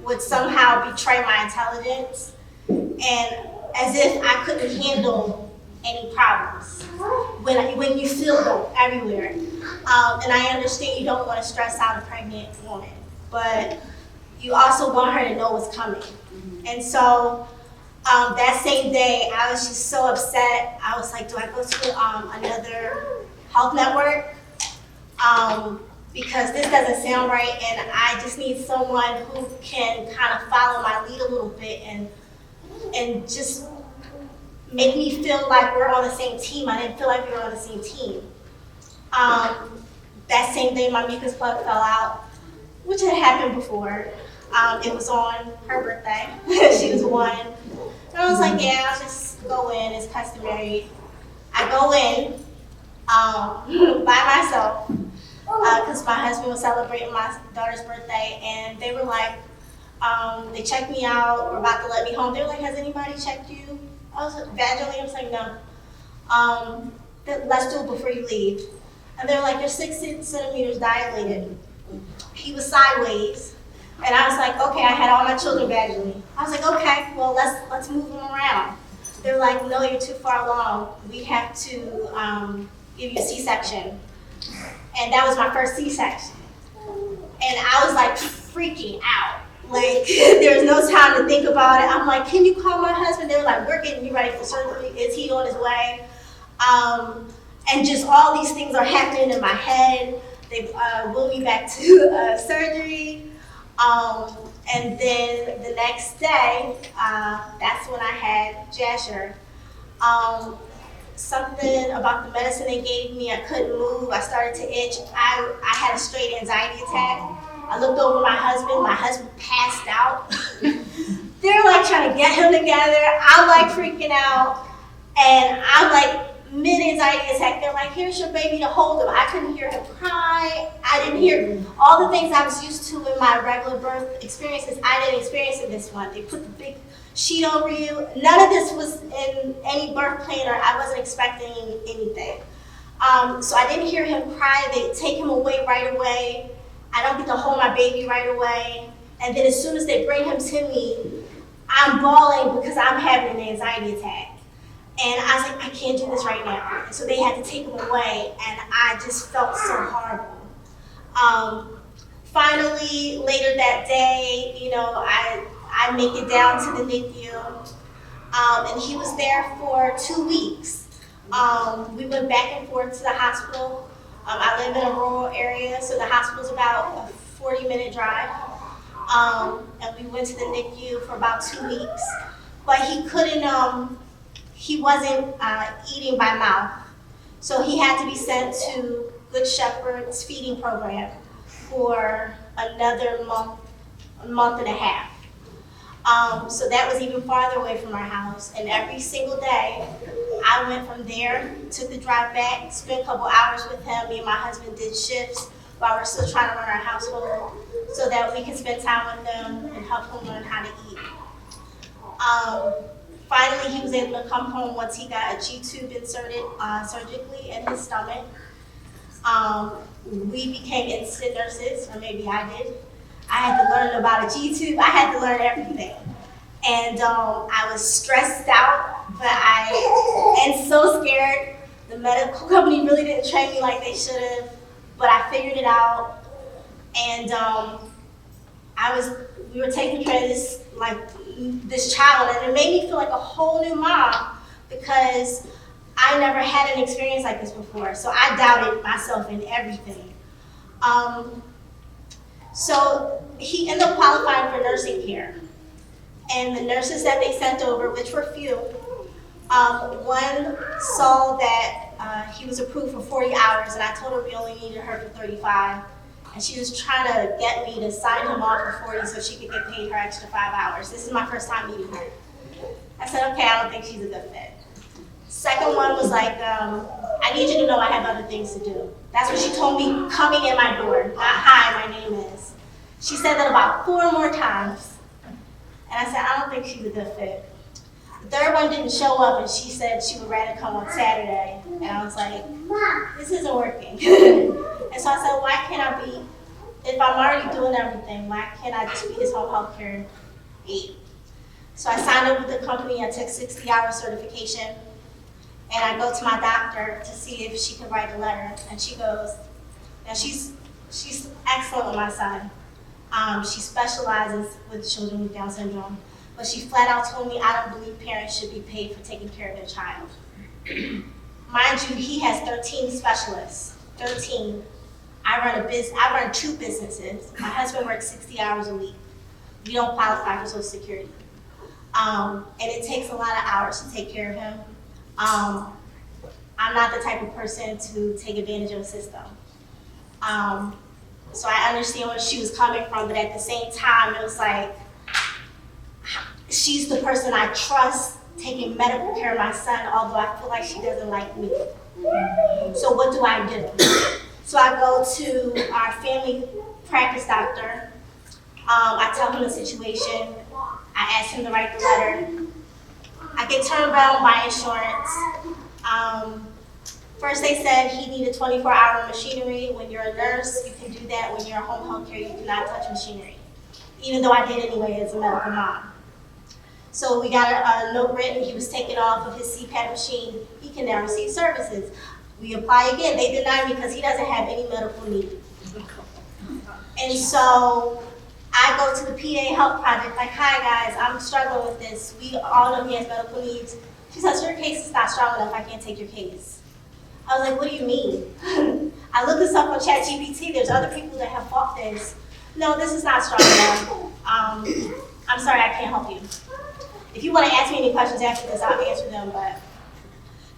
would somehow betray my intelligence, and as if I couldn't handle any problems when you feel them everywhere. And I understand you don't want to stress out a pregnant woman, but you also want her to know what's coming. And so that same day, I was just so upset. I was like, do I go to another health network? Because this doesn't sound right, and I just need someone who can kind of follow my lead a little bit and just make me feel like we're on the same team. I didn't feel like we were on the same team. That same day, my mucus plug fell out, which had happened before. It was on her birthday. She was 1. And I was like, yeah, I'll just go in, it's customary. I go in by myself because my husband was celebrating my daughter's birthday, and they were like, they checked me out, were about to let me home. They were like, has anybody checked you? I was vaginally, I was like, no. Let's do it before you leave. And they were like, you're 6 centimeters dilated. He was sideways. And I was like, okay, I had all my children vaginally. I was like, okay, well, let's move them around. They're like, no, you're too far along. We have to give you a C-section. And that was my first C-section. And I was like freaking out. Like, there was no time to think about it. I'm like, can you call my husband? They were like, we're getting you ready for surgery. Is he on his way? And just all these things are happening in my head. They wheeled me back to surgery. And then the next day, that's when I had Jasher. Something about the medicine they gave me, I couldn't move. I started to itch. I had a straight anxiety attack. I looked over my husband passed out. They're like trying to get him together. I'm like freaking out. And I'm like mid-anxiety attack. They're like, here's your baby to hold him. I couldn't hear him cry. I didn't hear all the things I was used to in my regular birth experiences. I didn't experience in this one. They put the big sheet over you. None of this was in any birth planner. I wasn't expecting anything. So I didn't hear him cry. They take him away right away. I don't get to hold my baby right away. And then as soon as they bring him to me, I'm bawling because I'm having an anxiety attack. And I was like, I can't do this right now. And so they had to take him away, and I just felt so horrible. Finally, later that day, I make it down to the NICU, and he was there for 2 weeks. We went back and forth to the hospital. I live in a rural area, so the hospital's about a 40-minute drive. And we went to the NICU for about 2 weeks, but he wasn't eating by mouth. So he had to be sent to Good Sheppard's feeding program for another month and a half. So that was even farther away from our house. And every single day, I went from there, took the drive back, spent a couple hours with him. Me and my husband did shifts while we're still trying to run our household so that we can spend time with them and help him learn how to eat. Finally, he was able to come home once he got a G-tube inserted surgically in his stomach. We became instant nurses, or maybe I did. I had to learn about a G-tube. I had to learn everything. And I was stressed out, and so scared. medical company really didn't train me like they should have, but I figured it out. And we were taking care of this child, and it made me feel like a whole new mom because I never had an experience like this before. So I doubted myself in everything. So he ended up qualifying for nursing care. And the nurses that they sent over, which were few, one saw that he was approved for 40 hours, and I told her we only needed her for 35. And she was trying to get me to sign him off for 40 so she could get paid her extra 5 hours. This is my first time meeting her. I said, okay, I don't think she's a good fit. Second one was like, I need you to know I have other things to do. That's what she told me coming in my door, not hi, my name is. She said that about 4 more times. And I said, I don't think she's a good fit. The third one didn't show up, and she said she would rather come on Saturday. And I was like, this isn't working. And so I said, why can't I be, if I'm already doing everything, why can't I just be his home health care aide? So I signed up with the company, I took 60-hour certification, and I go to my doctor to see if she can write a letter. And she goes, now she's excellent with my son. She specializes with children with Down syndrome. But she flat out told me, I don't believe parents should be paid for taking care of their child. Mind you, he has 13 specialists, 13. I run 2 businesses. My husband works 60 hours a week. We don't qualify for Social Security. And it takes a lot of hours to take care of him. I'm not the type of person to take advantage of a system. So I understand where she was coming from, but at the same time, it was like, she's the person I trust taking medical care of my son, although I feel like she doesn't like me. So what do I do? So I go to our family practice doctor. I tell him the situation. I ask him to write the letter. I get turned around by insurance. First they said he needed 24-hour machinery. When you're a nurse, you can do that. When you're a home health care, you cannot touch machinery, even though I did anyway as a medical mom. So we got a note written, he was taken off of his CPAP machine. He can now receive services. We apply again, they deny me because he doesn't have any medical need. And so I go to the PA Health Project, like, hi guys, I'm struggling with this. We all know he has medical needs. She says, your case is not strong enough, I can't take your case. I was like, what do you mean? I looked this up on ChatGPT, there's other people that have fought this. No, this is not strong enough. I'm sorry, I can't help you. If you want to ask me any questions after this, I'll answer them, but.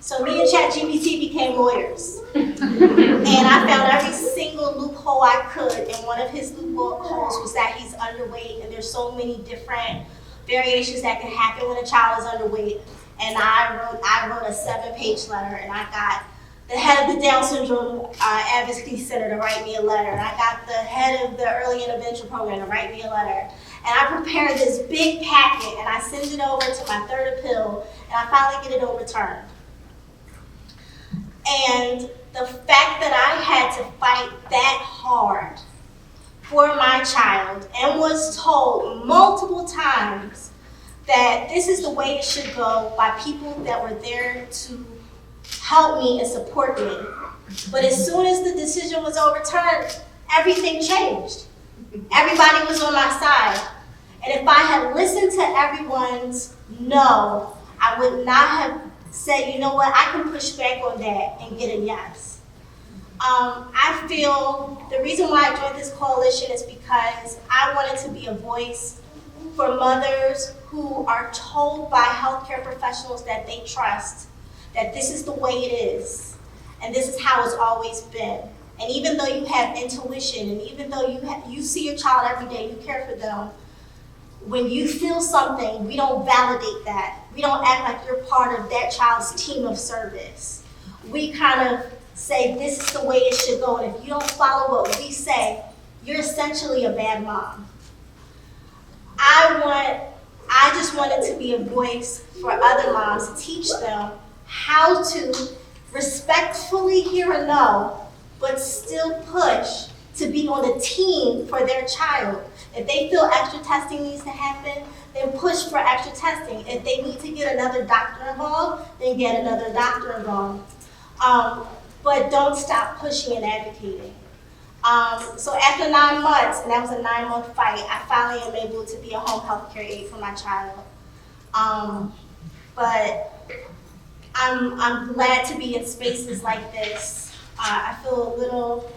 So me and ChatGPT became lawyers. And I found every single loophole I could, and one of his loopholes was that he's underweight, and there's so many different variations that can happen when a child is underweight. And I wrote a 7-page letter, and I got the head of the Down Syndrome Advocacy Center to write me a letter, and I got the head of the Early Intervention Program to write me a letter. And I prepared this big packet, and I send it over to my third appeal, and I finally get it overturned. And the fact that I had to fight that hard for my child and was told multiple times that this is the way it should go by people that were there to help me and support me. But as soon as the decision was overturned, everything changed. Everybody was on my side. And if I had listened to everyone's no, I would not have said, you know what, I can push back on that and get a yes. I feel the reason why I joined this coalition is because I wanted to be a voice for mothers who are told by healthcare professionals that they trust that this is the way it is, and this is how it's always been. And even though you have intuition, and even though you see your child every day, you care for them, when you feel something, we don't validate that. We don't act like you're part of that child's team of service. We kind of say, this is the way it should go, and if you don't follow what we say, you're essentially a bad mom. I just wanted to be a voice for other moms to teach them how to respectfully hear a no, but still push to be on the team for their child. If they feel extra testing needs to happen, then push for extra testing. If they need to get another doctor involved, then get another doctor involved. But don't stop pushing and advocating. So after 9 months, and that was a 9-month fight, I finally am able to be a home health care aide for my child. But I'm glad to be in spaces like this. I feel a little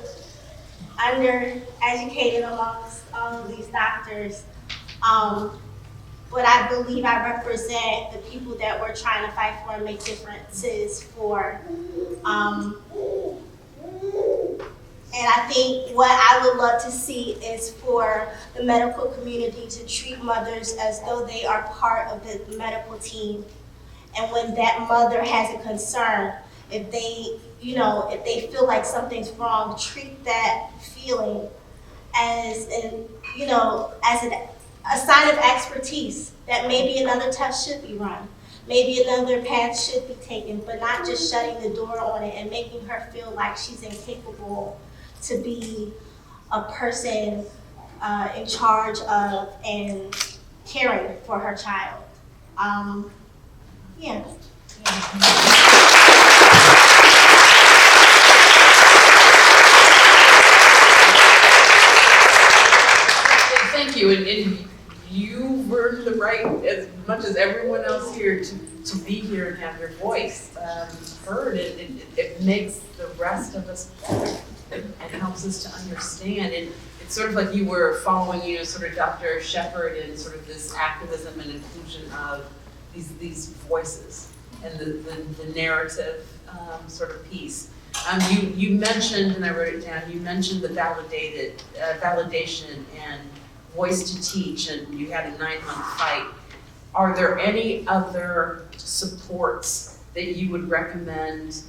undereducated amongst all of these doctors. But I believe I represent the people that we're trying to fight for and make differences for. And I think what I would love to see is for the medical community to treat mothers as though they are part of the medical team. And when that mother has a concern, if they feel like something's wrong, treat that feeling as a sign of expertise, that maybe another test should be run, maybe another path should be taken, but not just shutting the door on it and making her feel like she's incapable to be a person in charge of and caring for her child. Yeah. Thank you, and you earned the right, as much as everyone else here, to be here and have your voice heard. It makes the rest of us better and helps us to understand. And it's sort of like you were following, sort of Dr. Sheppard and sort of this activism and inclusion of these voices and the narrative sort of piece. You mentioned, and I wrote it down, you mentioned the validation and voice to teach, and you had a 9-month fight. Are there any other supports that you would recommend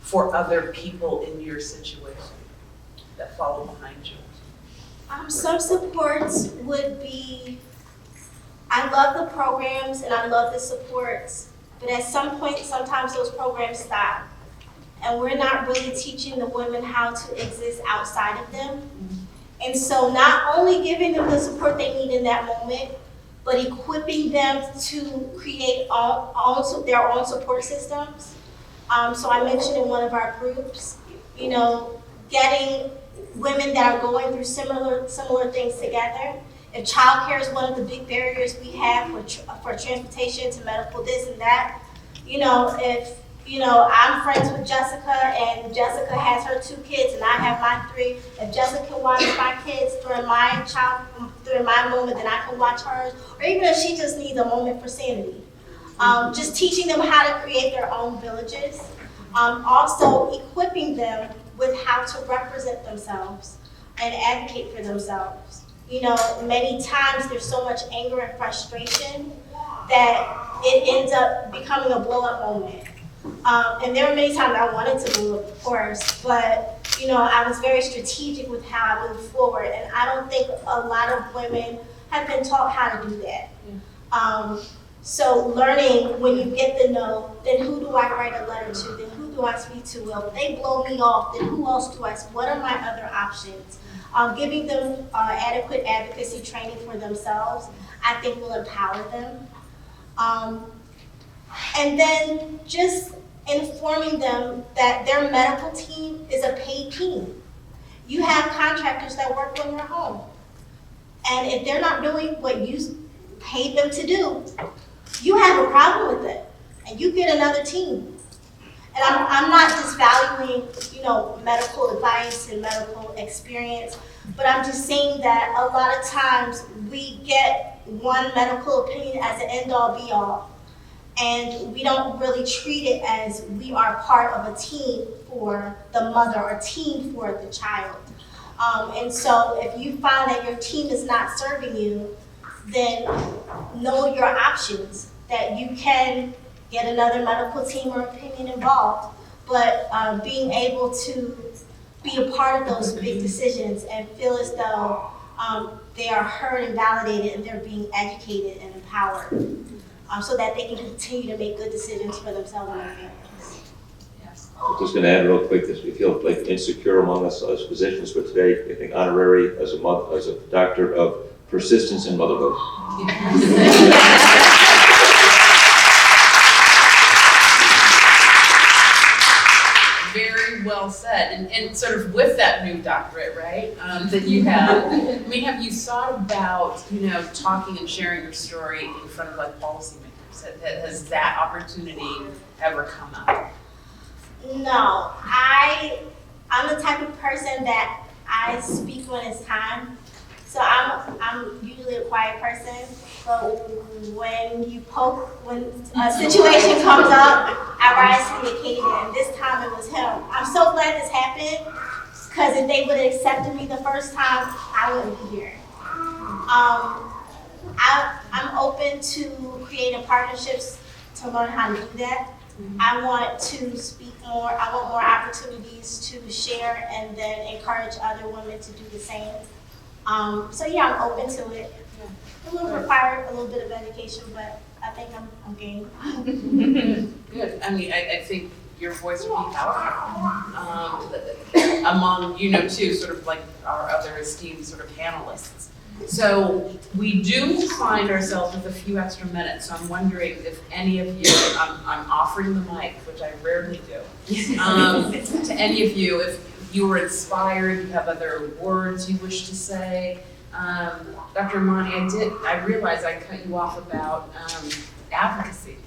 for other people in your situation that follow behind you? Some supports would be, I love the programs and I love the supports, but at some point, sometimes those programs stop. And we're not really teaching the women how to exist outside of them. And so not only giving them the support they need in that moment, but equipping them to create their own support systems. So I mentioned in one of our groups, getting women that are going through similar things together. If childcare is one of the big barriers we have for transportation to medical this and that, if I'm friends with Jessica and Jessica has her 2 kids and I have my 3. If Jessica watches my kids during my moment, then I can watch hers. Or even if she just needs a moment for sanity. Just teaching them how to create their own villages. Also equipping them with how to represent themselves and advocate for themselves. Many times there's so much anger and frustration that it ends up becoming a blow-up moment. And there were many times I wanted to blow up, of course, but I was very strategic with how I moved forward, and I don't think a lot of women have been taught how to do that. So learning when you get the no, then who do I write a letter to? Then who do I speak to? Well, if they blow me off, then who else do I speak? What are my other options? Giving them adequate advocacy training for themselves, I think will empower them. And then just informing them that their medical team is a paid team. You have contractors that work in your home. And if they're not doing what you paid them to do, you have a problem with it. And you get another team. And I'm not just valuing, medical advice and medical experience, but I'm just saying that a lot of times we get one medical opinion as an end-all be-all. And we don't really treat it as we are part of a team for the mother or team for the child. And so if you find that your team is not serving you, then know your options, that you can get another medical team or opinion involved, but being able to be a part of those big decisions and feel as though they are heard and validated and they're being educated and empowered. So that they can continue to make good decisions for themselves and their families. Yes. I'm just going to add real quick this: we feel like insecure among us as physicians, but today I think honorary as a doctor of persistence in motherhood. all said, and sort of with that new doctorate, right, that you have, I mean, have you thought about, talking and sharing your story in front of like policymakers? Has that opportunity ever come up? No, I'm the type of person that I speak when it's time. So I'm usually a quiet person, but when a situation comes up, I rise to the occasion, and this time it was him. I'm so glad this happened, because if they would have accepted me the first time, I wouldn't be here. I'm open to creating partnerships to learn how to do that. I want to speak more, I want more opportunities to share and then encourage other women to do the same. So yeah, I'm open to it. It will require a little bit of education, but I think I'm game. Good. I mean, I think your voice would be powerful among, too, sort of like our other esteemed sort of panelists. So we do find ourselves with a few extra minutes, so I'm wondering if any of you, I'm offering the mic, which I rarely do, to any of you, if you were inspired, you have other words you wish to say. Dr. Imanni, I realized I cut you off about advocacy.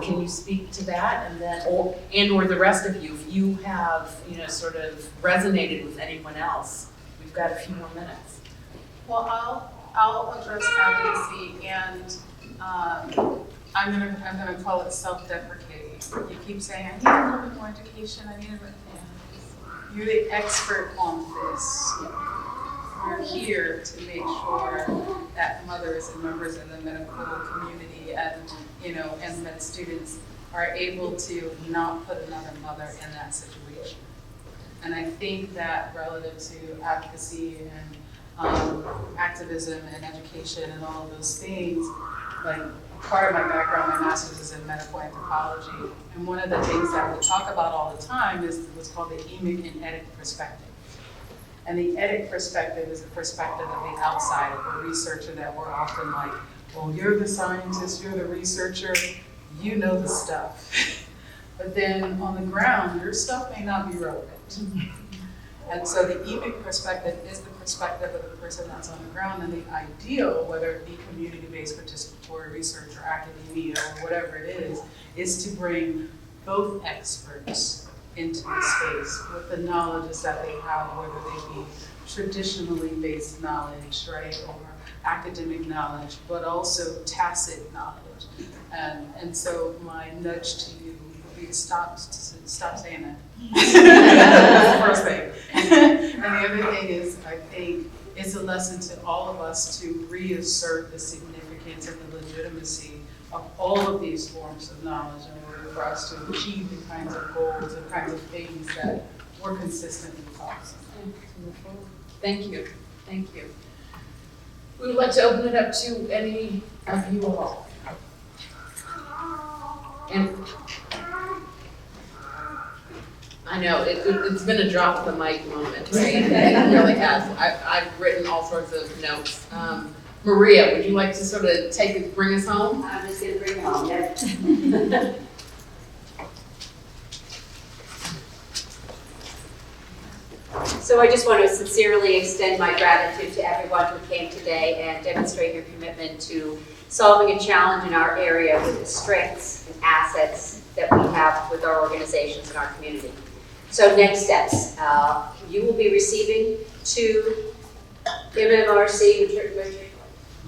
Can you speak to that, and then, or the rest of you, if you have, sort of resonated with anyone else? We've got a few more minutes. Well, I'll address advocacy, and I'm gonna call it self-deprecating. You keep saying, I need a little bit more education, I need a bit. You're the expert on this. We're here to make sure that mothers and members in the medical community and med students are able to not put another mother in that situation. And I think that relative to advocacy and activism and education and all of those things, like part of my background, my master's is in medical anthropology, and one of the things that we talk about all the time is what's called the emic and etic perspective. And the etic perspective is the perspective of the outside, of the researcher, that we're often like, well, you're the scientist, you're the researcher, you know the stuff. But then on the ground, your stuff may not be relevant. And so the emic perspective is the perspective of the person that's on the ground, and the ideal, whether it be community-based participatory research or academia or whatever it is to bring both experts into the space with the knowledges that they have, whether they be traditionally based knowledge, right, or academic knowledge, but also tacit knowledge. And so my nudge to you would be to stop saying that. That's the first thing. And the other thing is, I think it's a lesson to all of us to reassert the significance and the legitimacy of all of these forms of knowledge in order for us to achieve the kinds of goals and kinds of things that we're consistently talking. Thank you. Thank you. We would like to open it up to any of you all. And I know, it's been a drop of the mic moment, right? It really has. I've written all sorts of notes. Maria, would you like to sort of bring us home? I'm just gonna bring it home, yeah. So I just want to sincerely extend my gratitude to everyone who came today and demonstrate your commitment to solving a challenge in our area with the strengths and assets that we have with our organizations and our community. So next steps, you will be receiving 2 MMRC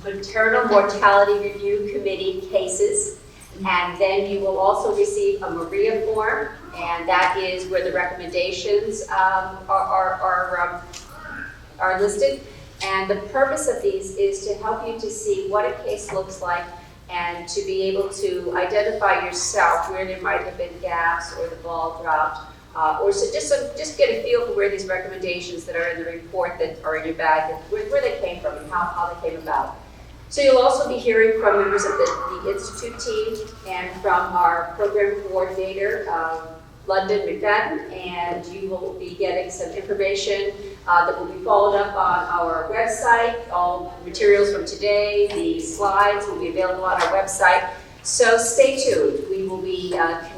Maternal Mortality Review Committee cases, and then you will also receive a Maria form, and that is where the recommendations are listed. And the purpose of these is to help you to see what a case looks like and to be able to identify yourself where there might have been gaps or the ball dropped, or so just get a feel for where these recommendations that are in the report that are in your bag, where they came from and how they came about. So you'll also be hearing from members of the Institute team and from our program coordinator, London McFadden, and you will be getting some information that will be followed up on our website. All materials from today, the slides will be available on our website. So stay tuned. We will be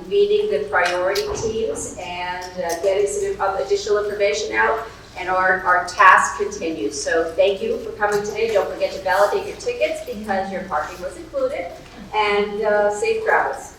meeting the priority teams and getting some additional information out. And our task continues. So thank you for coming today. Don't forget to validate your tickets because your parking was included. And safe travels.